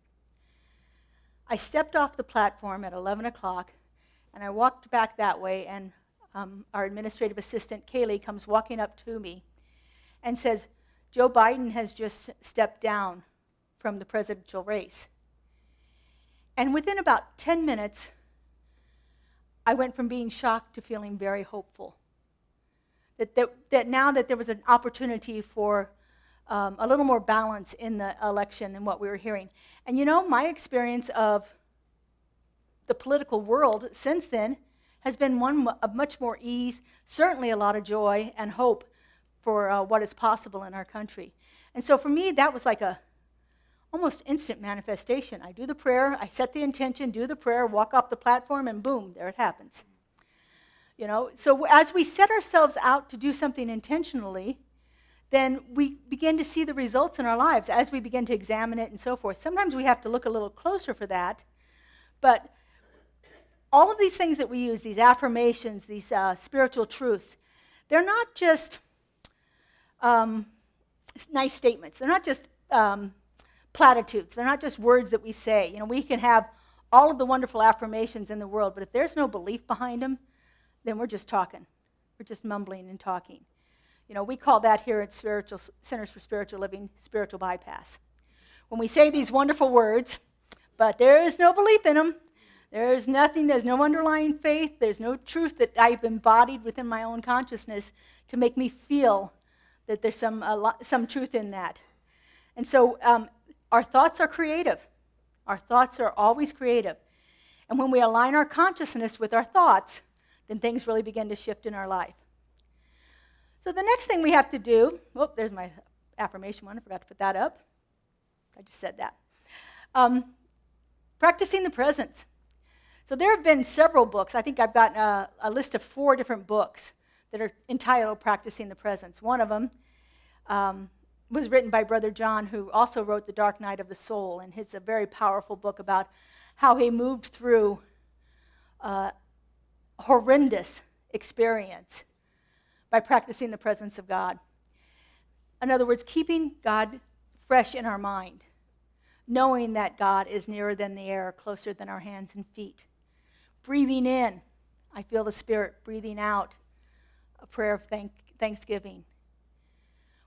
I stepped off the platform at 11 o'clock, and I walked back that way, and our administrative assistant, Kaylee, comes walking up to me and says, Joe Biden has just stepped down from the presidential race. And within about 10 minutes, I went from being shocked to feeling very hopeful. That now that there was an opportunity for a little more balance in the election than what we were hearing. And you know, my experience of the political world since then has been one of much more ease, certainly a lot of joy and hope for what is possible in our country. And so for me, that was like a almost instant manifestation. I do the prayer, I set the intention, do the prayer, walk off the platform, and boom, there it happens. You know, so as we set ourselves out to do something intentionally, then we begin to see the results in our lives as we begin to examine it and so forth. Sometimes we have to look a little closer for that, but all of these things that we use, these affirmations, these spiritual truths, they're not just nice statements. They're not just platitudes. They're not just words that we say. You know, we can have all of the wonderful affirmations in the world, but if there's no belief behind them, then we're just talking. We're just mumbling and talking. You know, we call that here at Centers for Spiritual Living, spiritual bypass. When we say these wonderful words, but there is no belief in them, there's no underlying faith, there's no truth that I've embodied within my own consciousness to make me feel that there's some truth in that. And so our thoughts are creative. Our thoughts are always creative. And when we align our consciousness with our thoughts, then things really begin to shift in our life. So the next thing we have to do, there's my affirmation one, I forgot to put that up. I just said that. Practicing the presence. So there have been several books. I think I've got a list of 4 different books that are entitled Practicing the Presence. One of them was written by Brother John, who also wrote The Dark Night of the Soul, and it's a very powerful book about how he moved through horrendous experience by practicing the presence of God. In other words, keeping God fresh in our mind, knowing that God is nearer than the air, closer than our hands and feet. Breathing in, I feel the Spirit. Breathing out, a prayer of thanksgiving.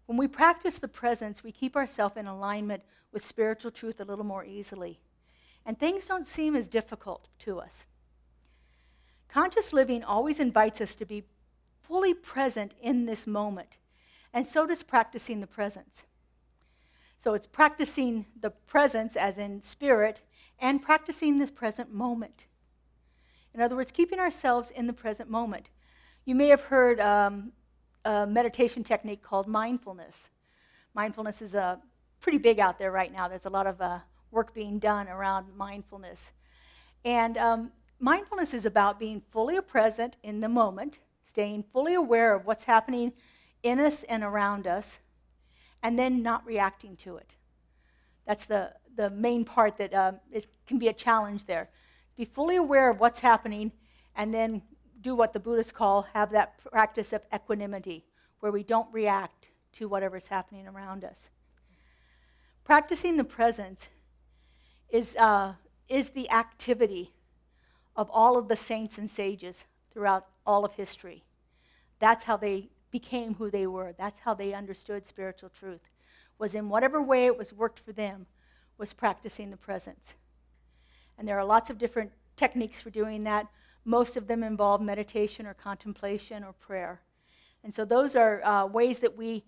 When we practice the presence, we keep ourselves in alignment with spiritual truth a little more easily. And things don't seem as difficult to us. Conscious living always invites us to be fully present in this moment. And so does practicing the presence. So it's practicing the presence, as in spirit, and practicing this present moment. In other words, keeping ourselves in the present moment. You may have heard a meditation technique called mindfulness. Mindfulness is pretty big out there right now. There's a lot of work being done around mindfulness. And mindfulness is about being fully present in the moment, staying fully aware of what's happening in us and around us, and then not reacting to it. That's the main part that can be a challenge there. Be fully aware of what's happening, and then do what the Buddhists have that practice of equanimity, where we don't react to whatever's happening around us. Practicing the presence is the activity of all of the saints and sages throughout all of history. That's how they became who they were. That's how they understood spiritual truth, was in whatever way it was worked for them, was practicing the presence. And there are lots of different techniques for doing that. Most of them involve meditation or contemplation or prayer. And so those are ways that we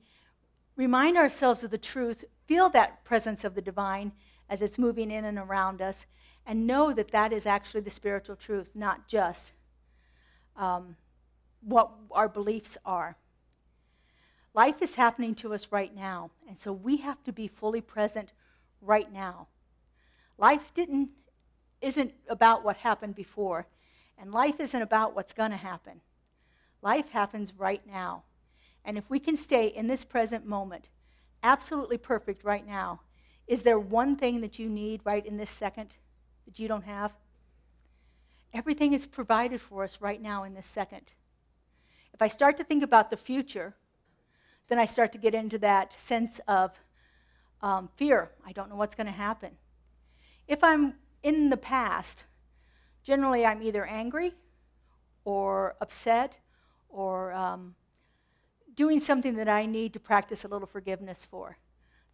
remind ourselves of the truth, feel that presence of the divine as it's moving in and around us, and know that that is actually the spiritual truth, not just what our beliefs are. Life is happening to us right now, and so we have to be fully present right now. Life isn't about what happened before, and life isn't about what's going to happen. Life happens right now. And if we can stay in this present moment, absolutely perfect right now, is there one thing that you need right in this second that you don't have? Everything is provided for us right now in this second. If I start to think about the future, then I start to get into that sense of fear. I don't know what's going to happen. If I'm in the past, generally I'm either angry or upset or doing something that I need to practice a little forgiveness for.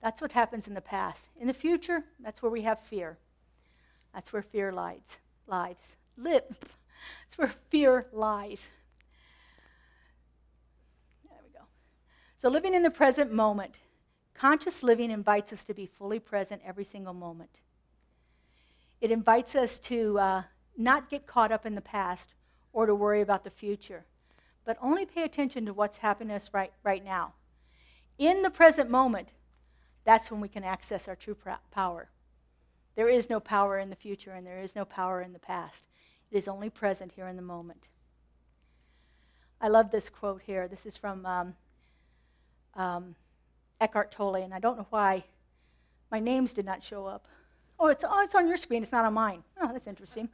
That's what happens in the past. In the future, that's where we have fear. That's where fear lies. That's where fear lies. There we go. So living in the present moment, conscious living invites us to be fully present every single moment. It invites us to not get caught up in the past or to worry about the future, but only pay attention to what's happening to us right now. In the present moment, that's when we can access our true power. There is no power in the future, and there is no power in the past. It is only present here in the moment. I love this quote here. This is from Eckhart Tolle, and I don't know why my names did not show up. Oh, it's on your screen. It's not on mine. Oh, that's interesting.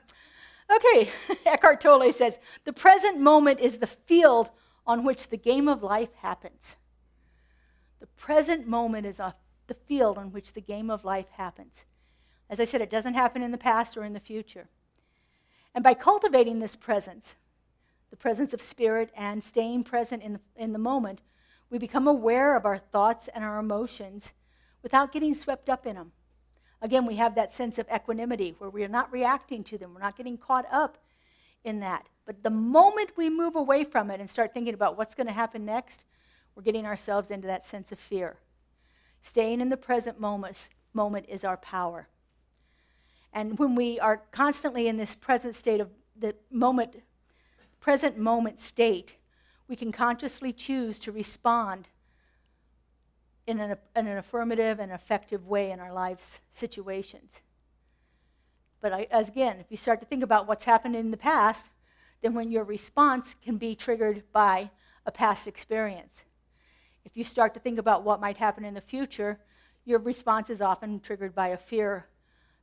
Okay, Eckhart Tolle says, the present moment is the field on which the game of life happens. The present moment is the field on which the game of life happens. As I said, it doesn't happen in the past or in the future. And by cultivating this presence, the presence of spirit and staying present in the moment, we become aware of our thoughts and our emotions without getting swept up in them. Again, we have that sense of equanimity where we are not reacting to them. We're not getting caught up in that. But the moment we move away from it and start thinking about what's going to happen next, we're getting ourselves into that sense of fear. Staying in the present moment is our power. And when we are constantly in this present state of the present moment state, we can consciously choose to respond in an affirmative and effective way in our life's situations. But again, if you start to think about what's happened in the past, then when your response can be triggered by a past experience. If you start to think about what might happen in the future, your response is often triggered by a fear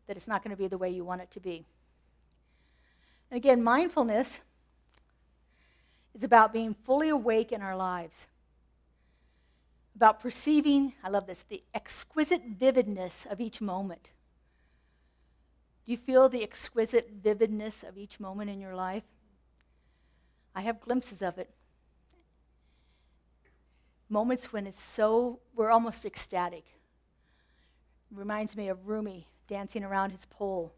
that it's not going to be the way you want it to be. And again, mindfulness is about being fully awake in our lives, about perceiving, I love this, the exquisite vividness of each moment. Do you feel the exquisite vividness of each moment in your life? I have glimpses of it. Moments when we're almost ecstatic. It reminds me of Rumi dancing around his pole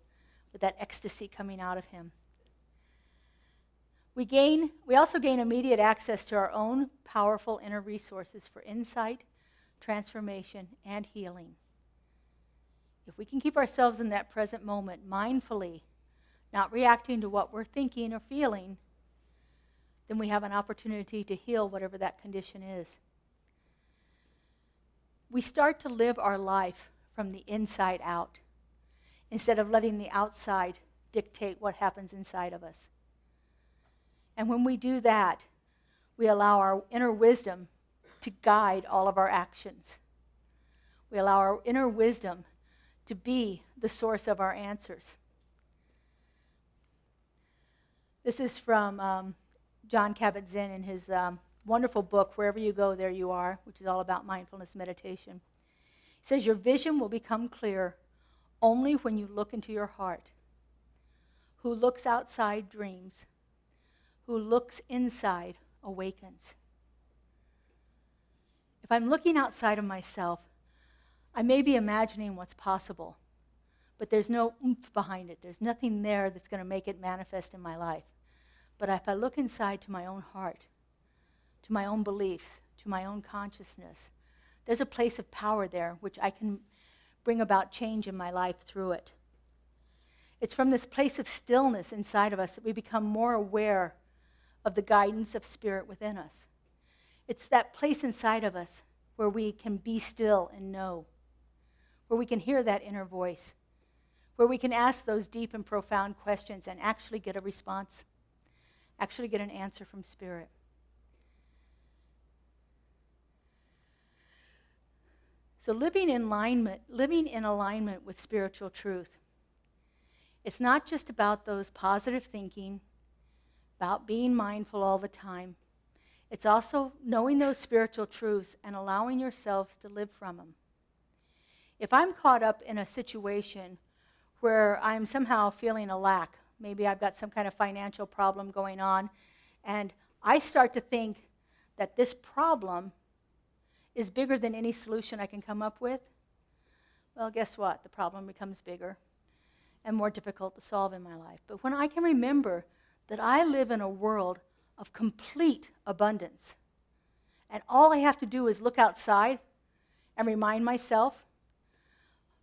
with that ecstasy coming out of him. We also gain immediate access to our own powerful inner resources for insight, transformation, and healing. If we can keep ourselves in that present moment mindfully, not reacting to what we're thinking or feeling, then we have an opportunity to heal whatever that condition is. We start to live our life from the inside out instead of letting the outside dictate what happens inside of us. And when we do that, we allow our inner wisdom to guide all of our actions. We allow our inner wisdom to be the source of our answers. This is from John Kabat-Zinn in his wonderful book, Wherever You Go, There You Are, which is all about mindfulness meditation. He says, your vision will become clear only when you look into your heart. Who looks outside dreams. Who looks inside awakens. If I'm looking outside of myself, I may be imagining what's possible, but there's no oomph behind it. There's nothing there that's going to make it manifest in my life. But if I look inside to my own heart, to my own beliefs, to my own consciousness, there's a place of power there which I can bring about change in my life through it. It's from this place of stillness inside of us that we become more aware of the guidance of spirit within us. It's that place inside of us where we can be still and know, where we can hear that inner voice, where we can ask those deep and profound questions and actually get a response, actually get an answer from spirit. So living in alignment with spiritual truth. It's not just about those positive thinking, about being mindful all the time. It's also knowing those spiritual truths and allowing yourselves to live from them. If I'm caught up in a situation where I'm somehow feeling a lack, maybe I've got some kind of financial problem going on, and I start to think that this problem is bigger than any solution I can come up with, well, guess what? The problem becomes bigger and more difficult to solve in my life. But when I can remember that I live in a world of complete abundance, and all I have to do is look outside and remind myself,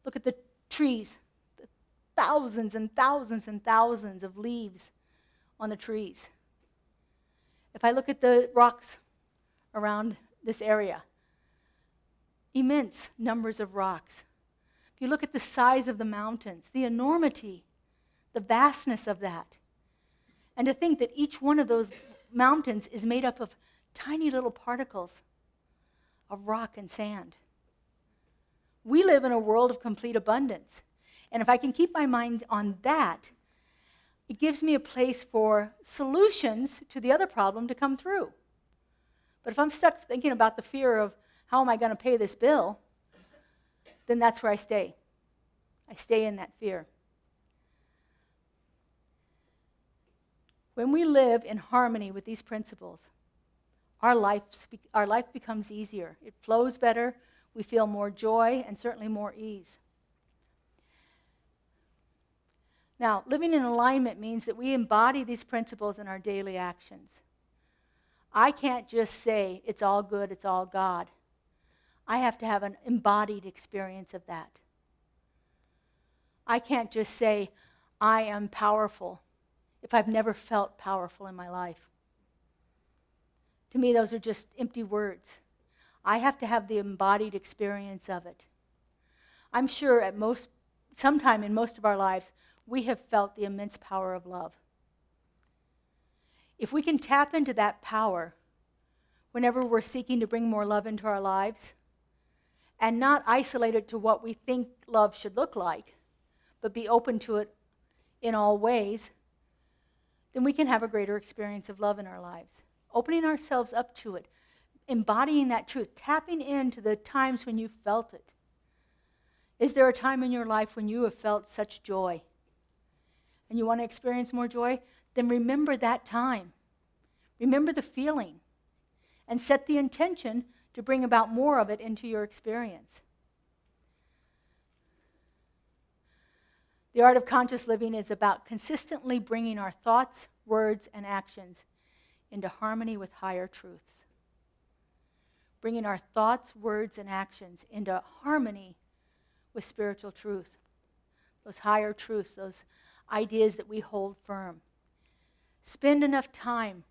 look at the trees, the thousands and thousands and thousands of leaves on the trees. If I look at the rocks around this area, immense numbers of rocks. If you look at the size of the mountains, the enormity, the vastness of that, and to think that each one of those mountains is made up of tiny little particles of rock and sand. We live in a world of complete abundance. And if I can keep my mind on that, it gives me a place for solutions to the other problem to come through. But if I'm stuck thinking about the fear of how am I going to pay this bill, then that's where I stay. I stay in that fear. When we live in harmony with these principles, our life becomes easier. It flows better. We feel more joy and certainly more ease. Now, living in alignment means that we embody these principles in our daily actions. I can't just say, it's all good, it's all God. I have to have an embodied experience of that. I can't just say, I am powerful, if I've never felt powerful in my life. To me, those are just empty words. I have to have the embodied experience of it. I'm sure sometime in most of our lives, we have felt the immense power of love. If we can tap into that power whenever we're seeking to bring more love into our lives, and not isolate it to what we think love should look like, but be open to it in all ways, then we can have a greater experience of love in our lives. Opening ourselves up to it, embodying that truth, tapping into the times when you felt it. Is there a time in your life when you have felt such joy and you want to experience more joy? Then remember that time. Remember the feeling and set the intention to bring about more of it into your experience. The art of conscious living is about consistently bringing our thoughts, words, and actions into harmony with higher truths. Bringing our thoughts, words, and actions into harmony with spiritual truth. Those higher truths, those ideas that we hold firm. Spend enough time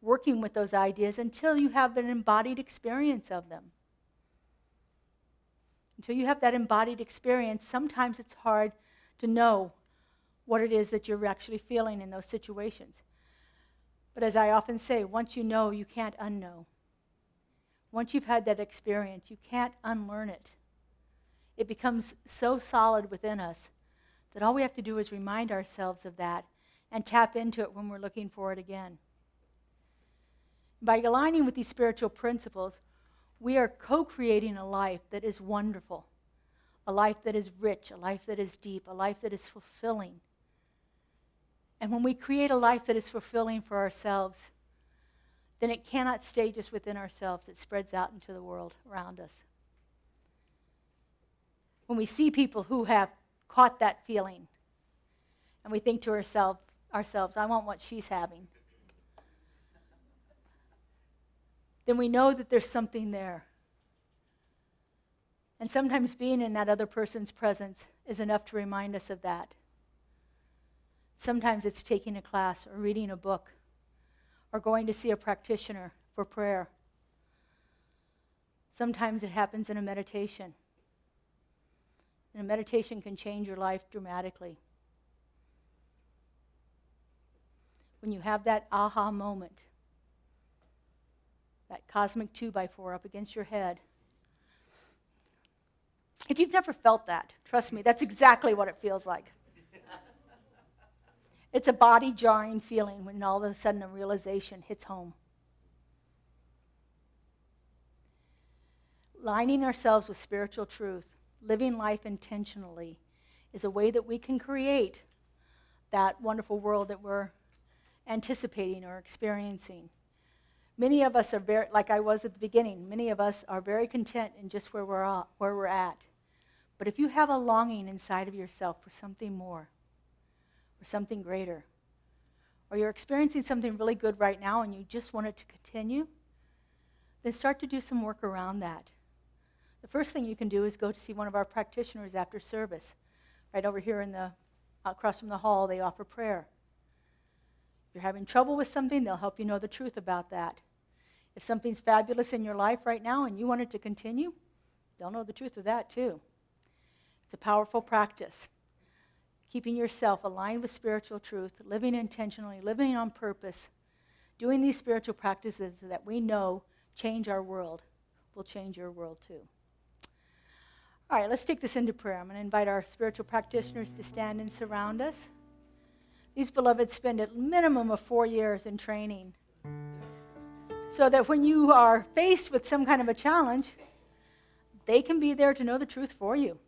working with those ideas until you have an embodied experience of them. Until you have that embodied experience, sometimes it's hard to know what it is that you're actually feeling in those situations. But as I often say, once you know, you can't unknow. Once you've had that experience, you can't unlearn it. It becomes so solid within us that all we have to do is remind ourselves of that and tap into it when we're looking for it again. By aligning with these spiritual principles, we are co-creating a life that is wonderful, a life that is rich, a life that is deep, a life that is fulfilling. And when we create a life that is fulfilling for ourselves, then it cannot stay just within ourselves. It spreads out into the world around us. When we see people who have caught that feeling, and we think to ourselves, I want what she's having, then we know that there's something there. And sometimes being in that other person's presence is enough to remind us of that. Sometimes it's taking a class or reading a book or going to see a practitioner for prayer. Sometimes it happens in a meditation. And a meditation can change your life dramatically. When you have that aha moment, that cosmic 2x4 up against your head, If you've never felt that, trust me, that's exactly what it feels like. It's a body-jarring feeling when all of a sudden a realization hits home. Lining ourselves with spiritual truth, living life intentionally, is a way that we can create that wonderful world that we're anticipating or experiencing. Many of us are very, like I was at the beginning, many of us are very content in just where we're at. But if you have a longing inside of yourself for something more, or something greater, or you're experiencing something really good right now and you just want it to continue, then start to do some work around that. The first thing you can do is go to see one of our practitioners after service. Right over here across from the hall, they offer prayer. If you're having trouble with something, they'll help you know the truth about that. If something's fabulous in your life right now and you want it to continue, they'll know the truth of that too. It's a powerful practice. Keeping yourself aligned with spiritual truth, living intentionally, living on purpose, doing these spiritual practices that we know change our world, will change your world too. All right, let's take this into prayer. I'm going to invite our spiritual practitioners to stand and surround us. These beloveds spend a minimum of 4 years in training, so that when you are faced with some kind of a challenge, they can be there to know the truth for you.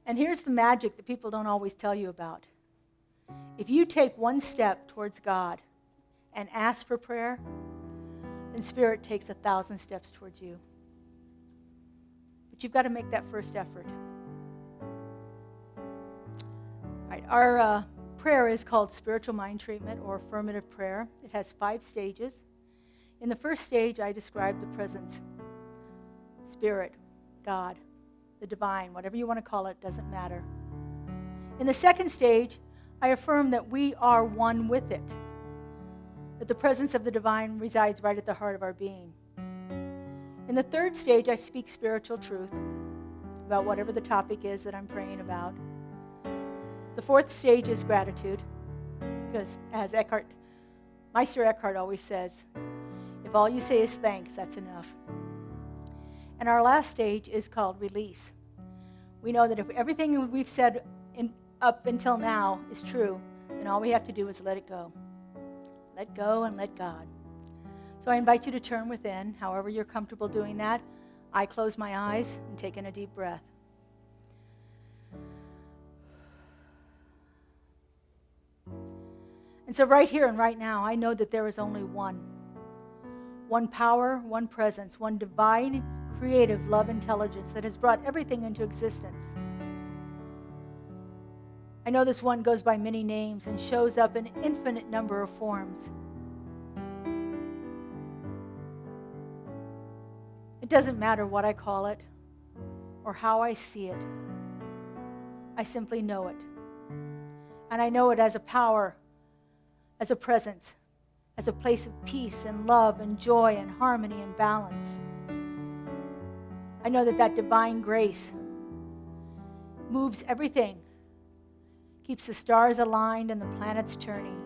And here's the magic that people don't always tell you about. If you take one step towards God and ask for prayer, then Spirit takes 1,000 steps towards you. But you've got to make that first effort. All right, our prayer is called spiritual mind treatment or affirmative prayer. It has 5 stages. In the first stage, I describe the presence, Spirit, God, the divine, whatever you want to call it, doesn't matter. In the second stage, I affirm that we are one with it, that the presence of the divine resides right at the heart of our being. In the third stage, I speak spiritual truth about whatever the topic is that I'm praying about. The fourth stage is gratitude, because as Meister Eckhart always says, if all you say is thanks, that's enough. And our last stage is called release. We know that if everything we've said up until now is true, then all we have to do is let it go. Let go and let God. So I invite you to turn within, however you're comfortable doing that. I close my eyes and take in a deep breath. And so right here and right now, I know that there is only one power, one presence, one divine, creative love intelligence that has brought everything into existence. I know this one goes by many names and shows up in infinite number of forms. It doesn't matter what I call it or how I see it. I simply know it. And I know it as a power, as a presence, as a place of peace and love and joy and harmony and balance. I know that divine grace moves everything, keeps the stars aligned and the planets turning.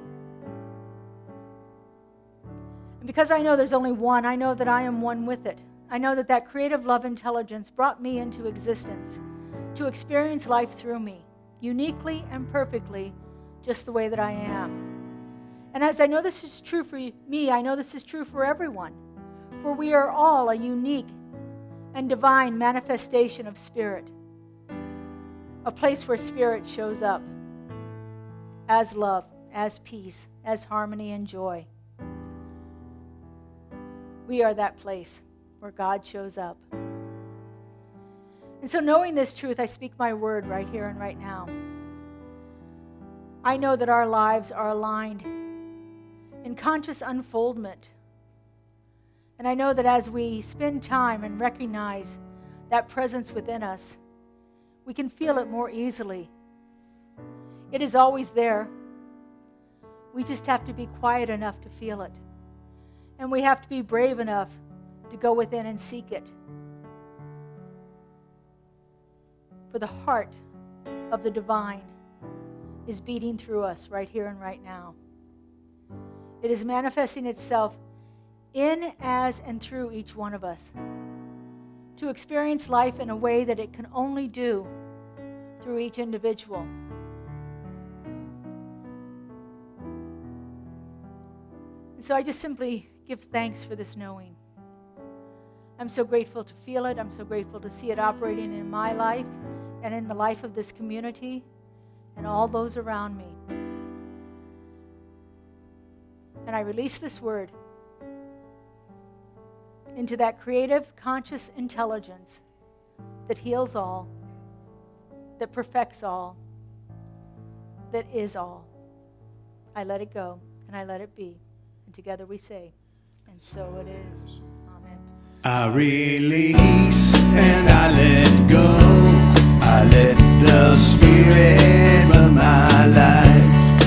And because I know there's only one, I know that I am one with it. I know that creative love intelligence brought me into existence to experience life through me, uniquely and perfectly, just the way that I am. And as I know this is true for me, I know this is true for everyone. For we are all a unique and divine manifestation of Spirit. A place where Spirit shows up as love, as peace, as harmony and joy. We are that place where God shows up. And so knowing this truth, I speak my word right here and right now. I know that our lives are aligned in conscious unfoldment. And I know that as we spend time and recognize that presence within us, we can feel it more easily. It is always there. We just have to be quiet enough to feel it. And we have to be brave enough to go within and seek it. For the heart of the divine is beating through us right here and right now. It is manifesting itself in, as, and through each one of us. to experience life in a way that it can only do through each individual. And so I just simply give thanks for this knowing. I'm so grateful to feel it. I'm so grateful to see it operating in my life and in the life of this community and all those around me. And I release this word into that creative, conscious intelligence that heals all, that perfects all, that is all. I let it go and I let it be. And together we say, and so it is. Amen. I release and I let go. I let the Spirit run my life,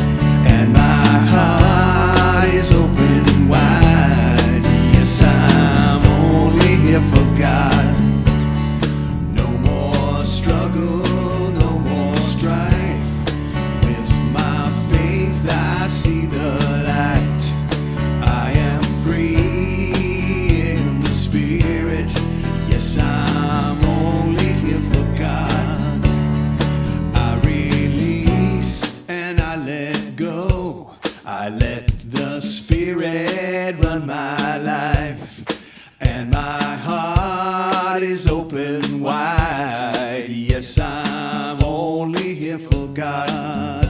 and my heart is open wide. Yes, I'm only here for God. No more struggle, no more strife. With my faith I see the light. I am free in the Spirit. Yes, I'm only here for God. I release and I let go. I let the Spirit run my life, and my heart is open wide. Yes, I'm only here for God.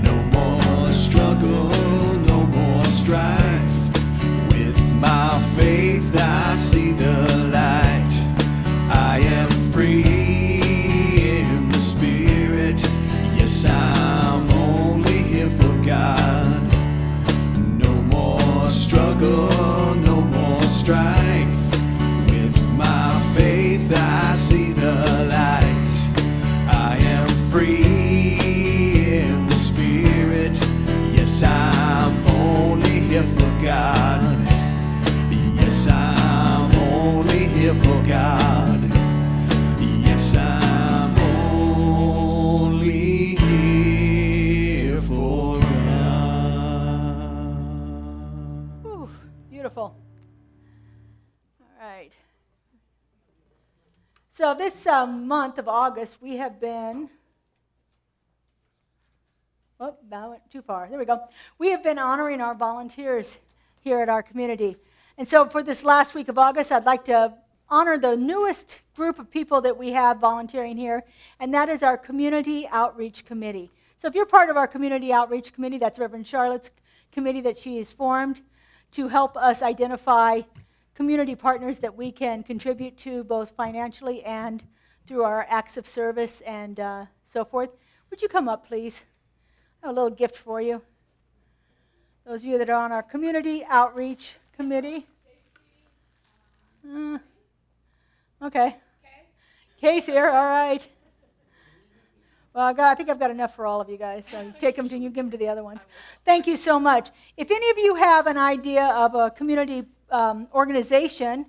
No more struggle, no more strife. With my faith I see the light. I am free in the Spirit. Yes, I'm only here for God. No more struggle, no more strife. With my faith I see the light. I am free in the Spirit. Yes, I'm only here for God. Yes, I'm only here for God. Yes, I'm only here for God. Whew, beautiful. All right. So this month of August, we have been, oh, that went too far. There we go. We have been honoring our volunteers here at our community. And so for this last week of August, I'd like to honor the newest group of people that we have volunteering here, and that is our Community Outreach Committee. So if you're part of our Community Outreach Committee, that's Reverend Charlotte's committee that she has formed to help us identify community partners that we can contribute to both financially and through our acts of service and so forth. Would you come up, please? I have a little gift for you. Those of you that are on our Community Outreach Committee. Okay. Case here, all right. Well, I think I've got enough for all of you guys, so you take them to, you give them to the other ones. Thank you so much. If any of you have an idea of a community organization,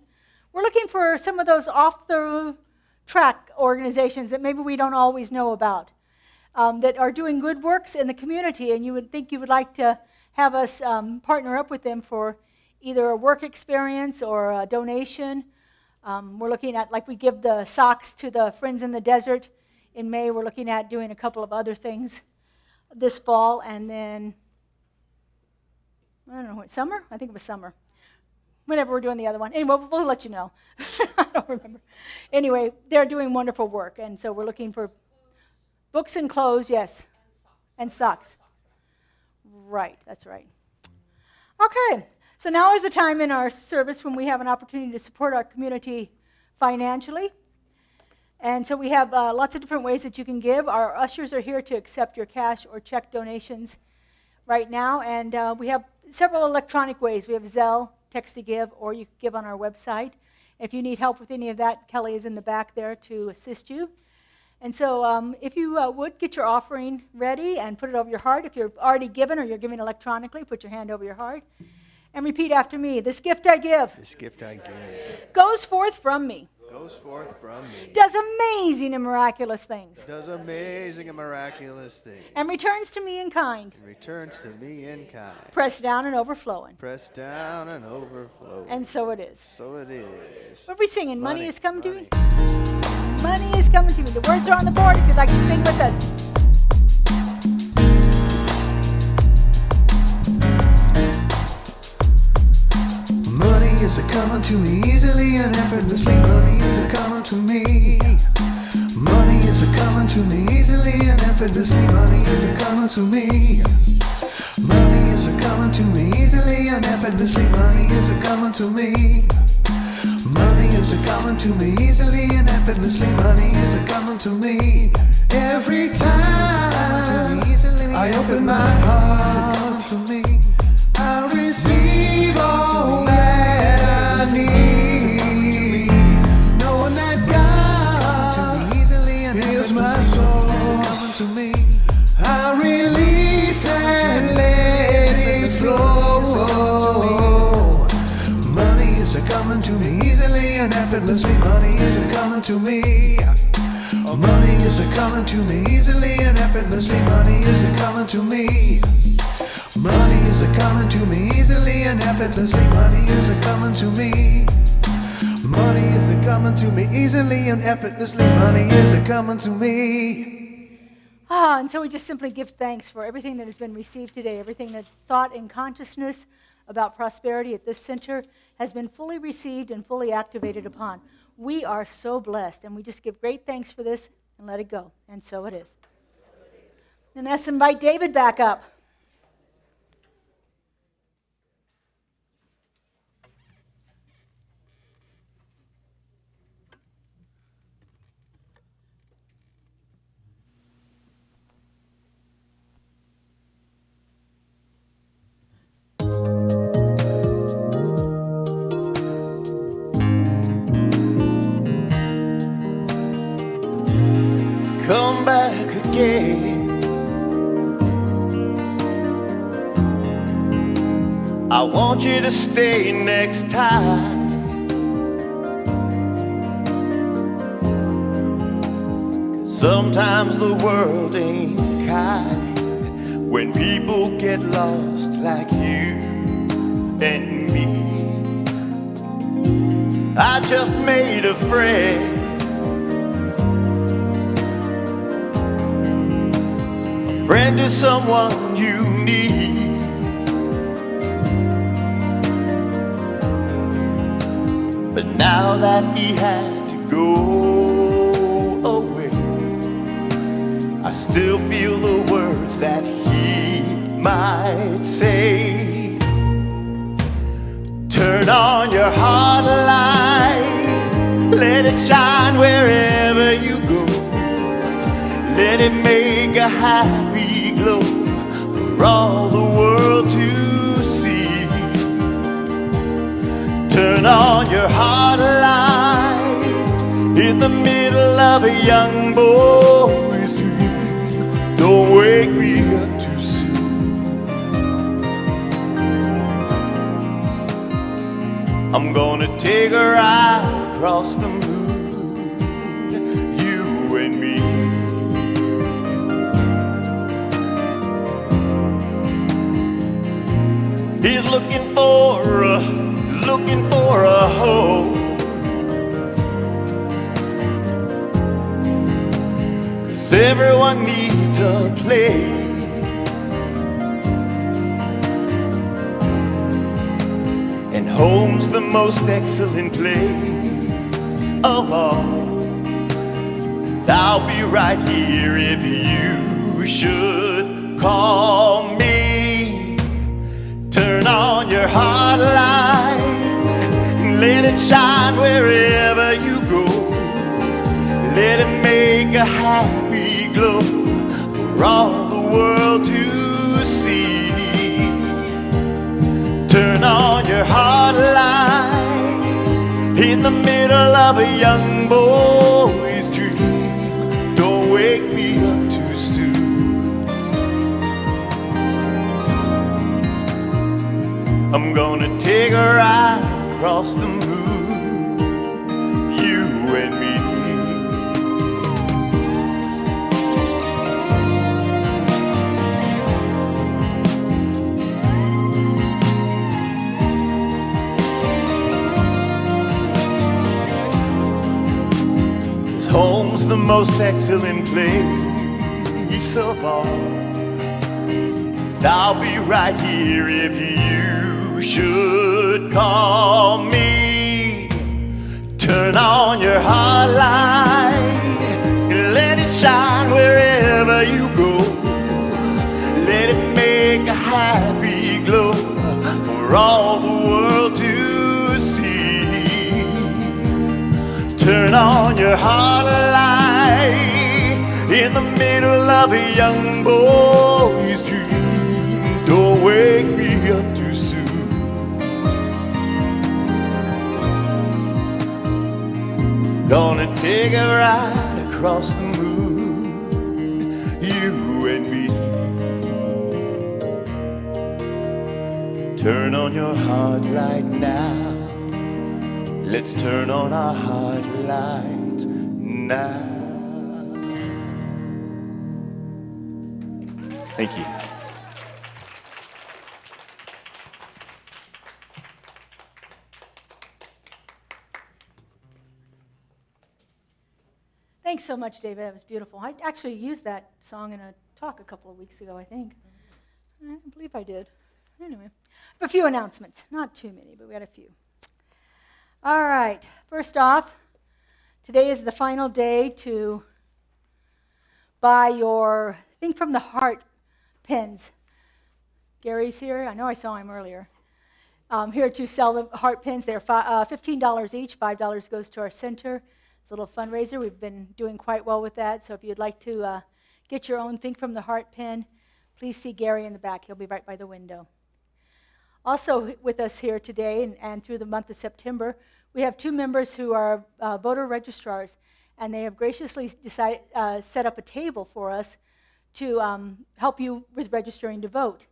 we're looking for some of those off-the-track organizations that maybe we don't always know about, that are doing good works in the community, and you would think you would like to have us partner up with them for either a work experience or a donation. We're looking at, like we give the socks to the Friends in the Desert in May, we're looking at doing a couple of other things this fall, and then, I don't know, what, summer? I think it was summer. Whenever we're doing the other one. Anyway, we'll let you know. I don't remember. Anyway, they're doing wonderful work, and so we're looking for books and clothes, yes, and socks. Right, that's right. Okay. So now is the time in our service when we have an opportunity to support our community financially. And so we have lots of different ways that you can give. Our ushers are here to accept your cash or check donations right now. And we have several electronic ways. We have Zelle, text to give, or you can give on our website. If you need help with any of that, Kelly is in the back there to assist you. And so if you would, get your offering ready and put it over your heart. If you're already given or you're giving electronically, put your hand over your heart. And repeat after me. This gift I give This gift I give goes forth from me. goes forth from me, does amazing and miraculous things, does amazing and miraculous things, and returns to me in kind, and returns to me in kind, pressed down and overflowing. pressed down and overflowing. And so it is. So it is. What are we singing? Money is coming to money. me? Money is coming to me. The words are on the board if you'd like to sing with us. Money is a-coming to me easily and effortlessly. Money is a-coming to me. Money is a-coming to me easily and effortlessly. Money is a-coming to me. Money is a-coming to me easily and effortlessly. Money is a-coming to me. Money is a-coming to me easily and effortlessly. Money is a-coming to me. Every time I open my heart to me, I receive all that I need, knowing that God heals my soul. I release and let it flow. Money is a-coming to me easily and effortlessly. Money is a-coming to me. Money is a-coming to me easily and effortlessly. Money is a-coming to me. Money is a-coming to me easily and effortlessly. Money is a-coming to me. Money is a-coming to me easily and effortlessly. Money is a-coming to me. And so we just simply give thanks for everything that has been received today, everything that thought and consciousness about prosperity at this center has been fully received and fully activated upon. We are so blessed, and we just give great thanks for this and let it go. And so it is. And let's invite David back up. Come back again. I want you to stay next time. Sometimes the world ain't kind when people get lost like you and me. I just made a friend, a friend is someone you need. But now that he had to go away, I still feel the words that he might say. Turn on your heart light, let it shine wherever you go. Let it make a happy glow for all the world to see. Turn on your heart light in the middle of a young boy's dream. Don't wake me up too soon. I'm gonna take a ride across the moon, you and me. He's looking for a home, 'cause everyone needs a place. And home's the most excellent place of all. I'll be right here if you should call me. Turn on your heart light, let it shine wherever you go. Let it make a happy glow for all the world to see. Turn on your heart light in the middle of a young boy's dream. Don't wake me up too soon. I'm gonna take a ride across the moon, you home's the most excellent place of all. I'll be right here if you should call me. Turn on your heart light and let it shine wherever you go. Let it make a happy glow for all the world to see. Turn on your heart light in the middle of a young boy's dream. Don't wake me up too soon. Gonna take a ride across the moon, you and me. Turn on your heart light now. Let's turn on our heart light now. Thank you. Thanks so much, David. That was beautiful. I actually used that song in a talk a couple of weeks ago, I think. I believe I did. Anyway, I have a few announcements. Not too many, but we had a few. All right. First off, today is the final day to buy your Think from the Heart pens. Gary's here. I know I saw him earlier. Here to sell the heart pens. They're $15 each. $5 goes to our center. It's a little fundraiser. We've been doing quite well with that. So if you'd like to get your own Think from the Heart pen, please see Gary in the back. He'll be right by the window. Also with us here today and through the month of September, we have two members who are voter registrars, and they have graciously set up a table for us to help you with registering to vote.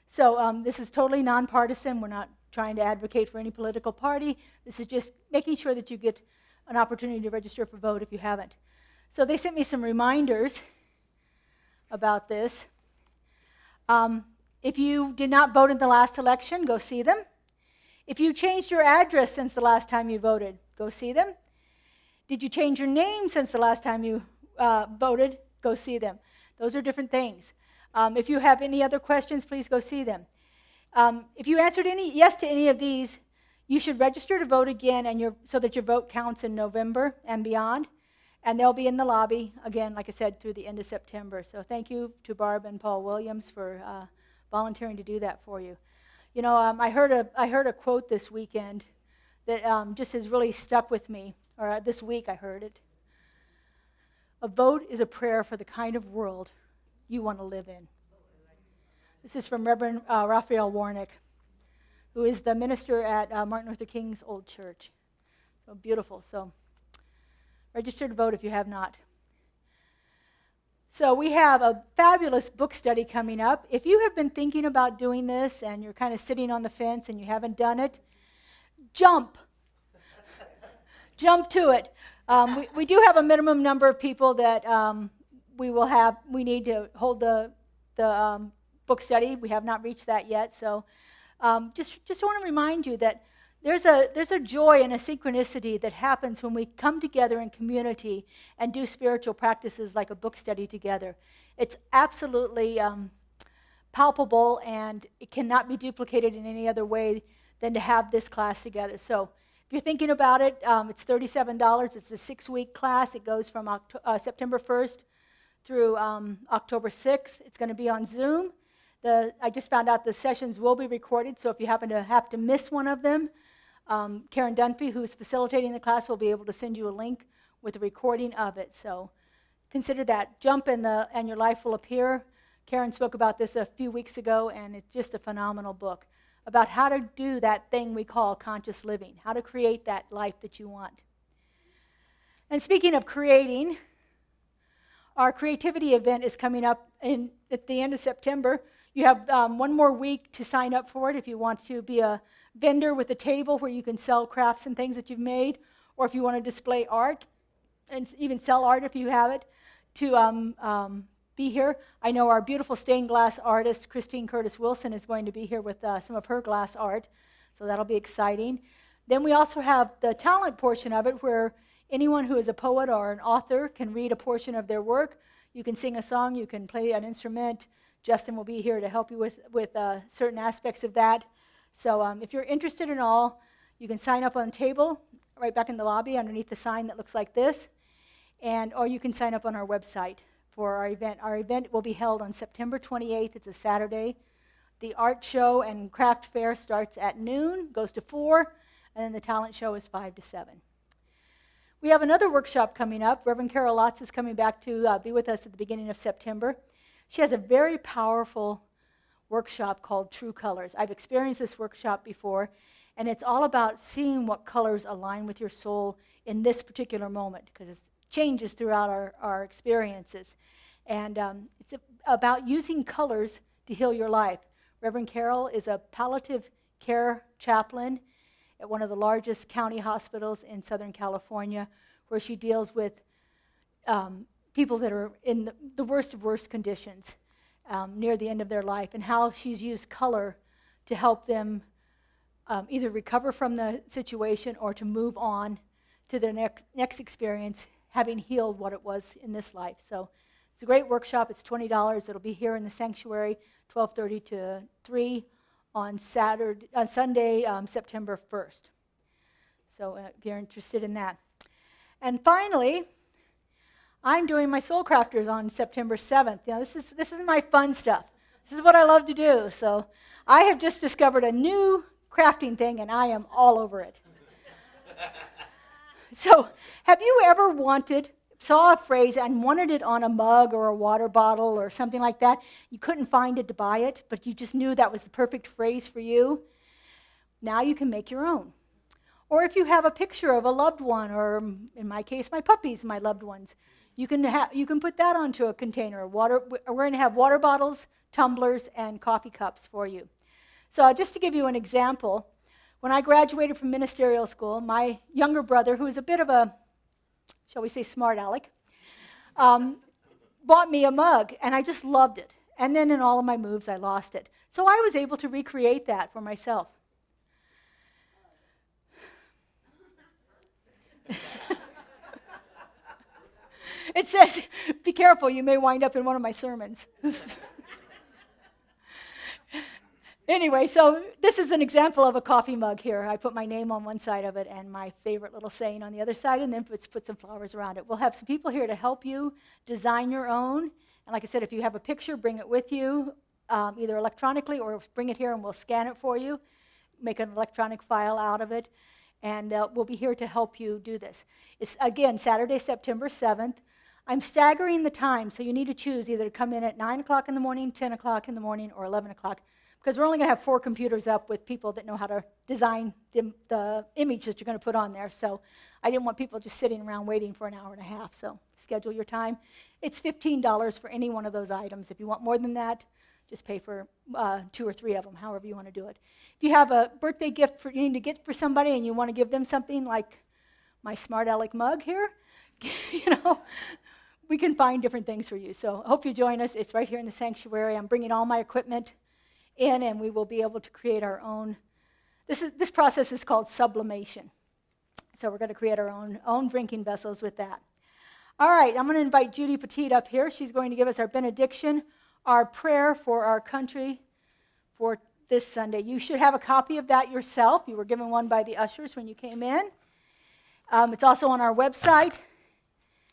So this is totally nonpartisan. We're not trying to advocate for any political party. This is just making sure that you get an opportunity to register for vote if you haven't. So they sent me some reminders about this. If you did not vote in the last election, go see them. If you changed your address since the last time you voted, go see them. Did you change your name since the last time you voted? Go see them. Those are different things. If you have any other questions, please go see them. If you answered yes to any of these, you should register to vote again so that your vote counts in November and beyond. And they'll be in the lobby, again, like I said, through the end of September. So thank you to Barb and Paul Williams for volunteering to do that for you. You know, I heard a quote this weekend that just has really stuck with me, or this week I heard it. A vote is a prayer for the kind of world you want to live in. This is from Reverend Raphael Warnick, who is the minister at Martin Luther King's old church. So beautiful. So register to vote if you have not. So we have a fabulous book study coming up. If you have been thinking about doing this and you're kind of sitting on the fence and you haven't done it, jump. Jump to it. We do have a minimum number of people that we need to hold the book study. We have not reached that yet. So just want to remind you that there's a joy and a synchronicity that happens when we come together in community and do spiritual practices like a book study together. It's absolutely palpable, and it cannot be duplicated in any other way than to have this class together. So if you're thinking about it, it's $37. It's a 6-week class. It goes from September 1st through October 6th. It's going to be on Zoom. I just found out the sessions will be recorded, so if you happen to have to miss one of them, Karen Dunphy, who's facilitating the class, will be able to send you a link with a recording of it. So consider that. Jump and your life will appear. Karen spoke about this a few weeks ago, and it's just a phenomenal book about how to do that thing we call conscious living, how to create that life that you want. And speaking of creating, our creativity event is coming up at the end of September. You have one more week to sign up for it if you want to be a vendor with a table where you can sell crafts and things that you've made, or if you want to display art and even sell art if you have it, to be here. I know our beautiful stained glass artist, Christine Curtis Wilson, is going to be here with some of her glass art, so that'll be exciting. Then we also have the talent portion of it, where Anyone who is a poet or an author can read a portion of their work. You can sing a song, you can play an instrument. Justin will be here to help you with certain aspects of that. So if you're interested in all, you can sign up on the table right back in the lobby underneath the sign that looks like this, or you can sign up on our website for our event. Our event will be held on September 28th. It's a Saturday. The art show and craft fair starts at noon, goes to 4, and then the talent show is 5 to 7. We have another workshop coming up. Reverend Carol Lotz is coming back to be with us at the beginning of September. She has a very powerful workshop called True Colors. I've experienced this workshop before, and it's all about seeing what colors align with your soul in this particular moment, because it changes throughout our experiences. And it's about using colors to heal your life. Reverend Carol is a palliative care chaplain at one of the largest county hospitals in Southern California, where she deals with people that are in the worst of worst conditions near the end of their life, and how she's used color to help them either recover from the situation or to move on to their next experience, having healed what it was in this life. So it's a great workshop. It's $20. It'll be here in the sanctuary, 12:30 to 3 on Sunday, September 1st. So if you're interested in that. And finally, I'm doing my Soul Crafters on September 7th. You know, this is my fun stuff. This is what I love to do. So I have just discovered a new crafting thing, and I am all over it. So have you ever saw a phrase and wanted it on a mug or a water bottle or something like that? You couldn't find it to buy it, but you just knew that was the perfect phrase for you. Now you can make your own. Or if you have a picture of a loved one, or in my case, my puppies, my loved ones, you can put that onto a container. We're going to have water bottles, tumblers, and coffee cups for you. So just to give you an example, when I graduated from ministerial school, my younger brother, who is a bit of a, shall we say, smart aleck, bought me a mug, and I just loved it. And then in all of my moves, I lost it. So I was able to recreate that for myself. It says, be careful, you may wind up in one of my sermons. Anyway, so this is an example of a coffee mug here. I put my name on one side of it and my favorite little saying on the other side, and then put some flowers around it. We'll have some people here to help you design your own. And like I said, if you have a picture, bring it with you, either electronically or bring it here and we'll scan it for you, make an electronic file out of it, and we'll be here to help you do this. It's, again, Saturday, September 7th. I'm staggering the time, so you need to choose either to come in at 9 o'clock in the morning, 10 o'clock in the morning, or 11 o'clock, because we're only going to have 4 computers up with people that know how to design the image that you're going to put on there. So I didn't want people just sitting around waiting for an hour and a half, so schedule your time. It's $15 for any one of those items. If you want more than that, just pay for 2 or 3 of them, however you want to do it. If you have a birthday gift you need to get for somebody and you want to give them something like my Smart Aleck mug here, we can find different things for you. So I hope you join us. It's right here in the sanctuary. I'm bringing all my equipment in, and we will be able to create our own. This process is called sublimation. So we're going to create our own drinking vessels with that. All right, I'm going to invite Judy Petit up here. She's going to give us our benediction, our prayer for our country for this Sunday. You should have a copy of that yourself. You were given one by the ushers when you came in. It's also on our website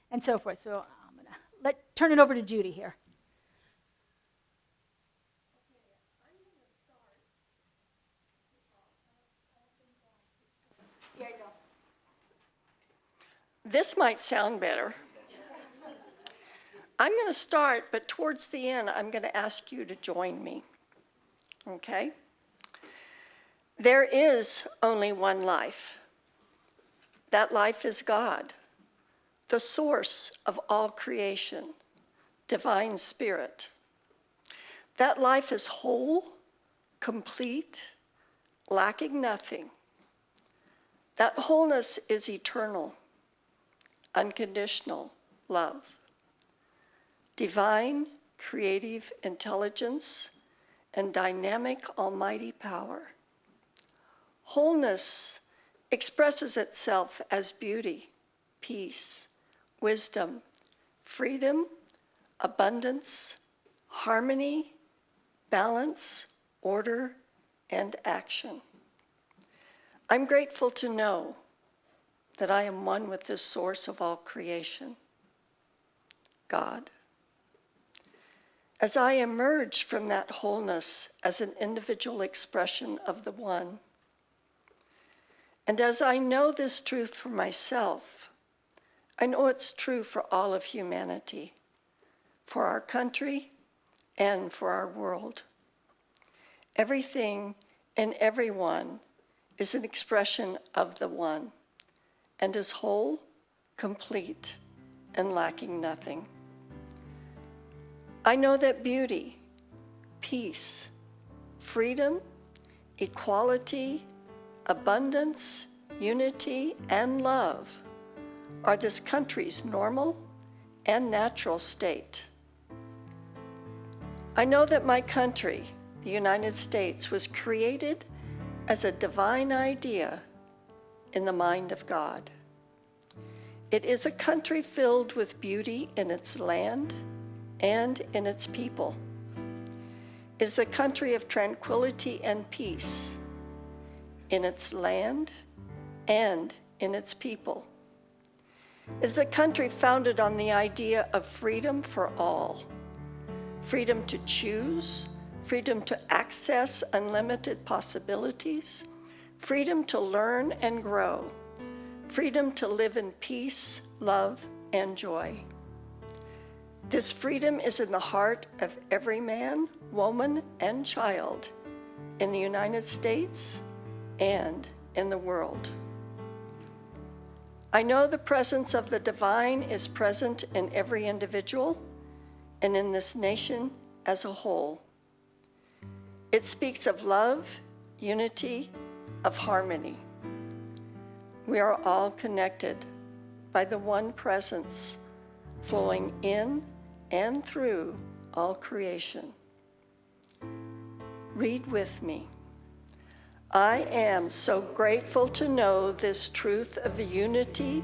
and so forth. So I'm going to turn it over to Judy here. This might sound better. I'm going to start, but towards the end, I'm going to ask you to join me. Okay? There is only one life. That life is God, the source of all creation, divine spirit. That life is whole, complete, lacking nothing. That wholeness is eternal, unconditional love, divine, creative intelligence, and dynamic almighty power. Wholeness expresses itself as beauty, peace, wisdom, freedom, abundance, harmony, balance, order, and action. I'm grateful to know that I am one with the source of all creation, God. As I emerge from that wholeness as an individual expression of the one, and as I know this truth for myself, I know it's true for all of humanity, for our country, and for our world. Everything and everyone is an expression of the one, and is whole, complete, and lacking nothing. I know that beauty, peace, freedom, equality, abundance, unity, and love are this country's normal and natural state. I know that my country, the United States, was created as a divine idea in the mind of God. It is a country filled with beauty in its land and in its people. It is a country of tranquility and peace in its land and in its people. It is a country founded on the idea of freedom for all, freedom to choose, freedom to access unlimited possibilities, freedom to learn and grow, freedom to live in peace, love, and joy. This freedom is in the heart of every man, woman, and child in the United States and in the world. I know the presence of the divine is present in every individual and in this nation as a whole. It speaks of love, unity, of harmony. We are all connected by the one presence flowing in and through all creation. Read with me. I am so grateful to know this truth of unity,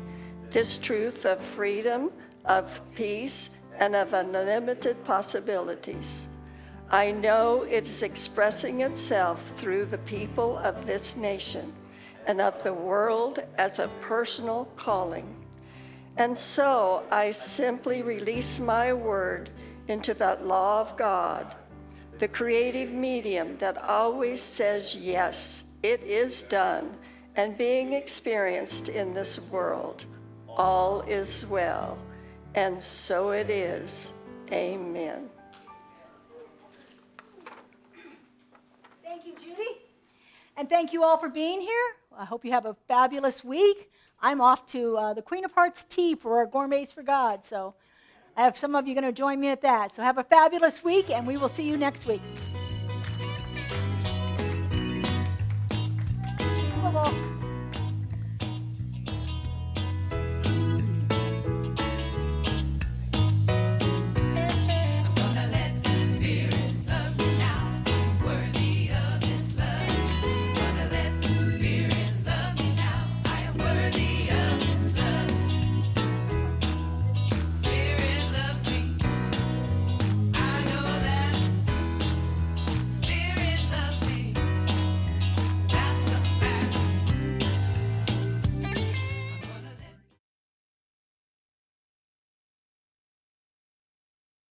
this truth of freedom, of peace, and of unlimited possibilities. I know it is expressing itself through the people of this nation and of the world as a personal calling. And so I simply release my word into that law of God, the creative medium that always says, yes, it is done and being experienced in this world. All is well, and so it is. Amen. Thank you, Judy. And thank you all for being here. I hope you have a fabulous week. I'm off to the Queen of Hearts tea for our Gourmets for God. So I have some of you going to join me at that. So have a fabulous week, and we will see you next week. Well,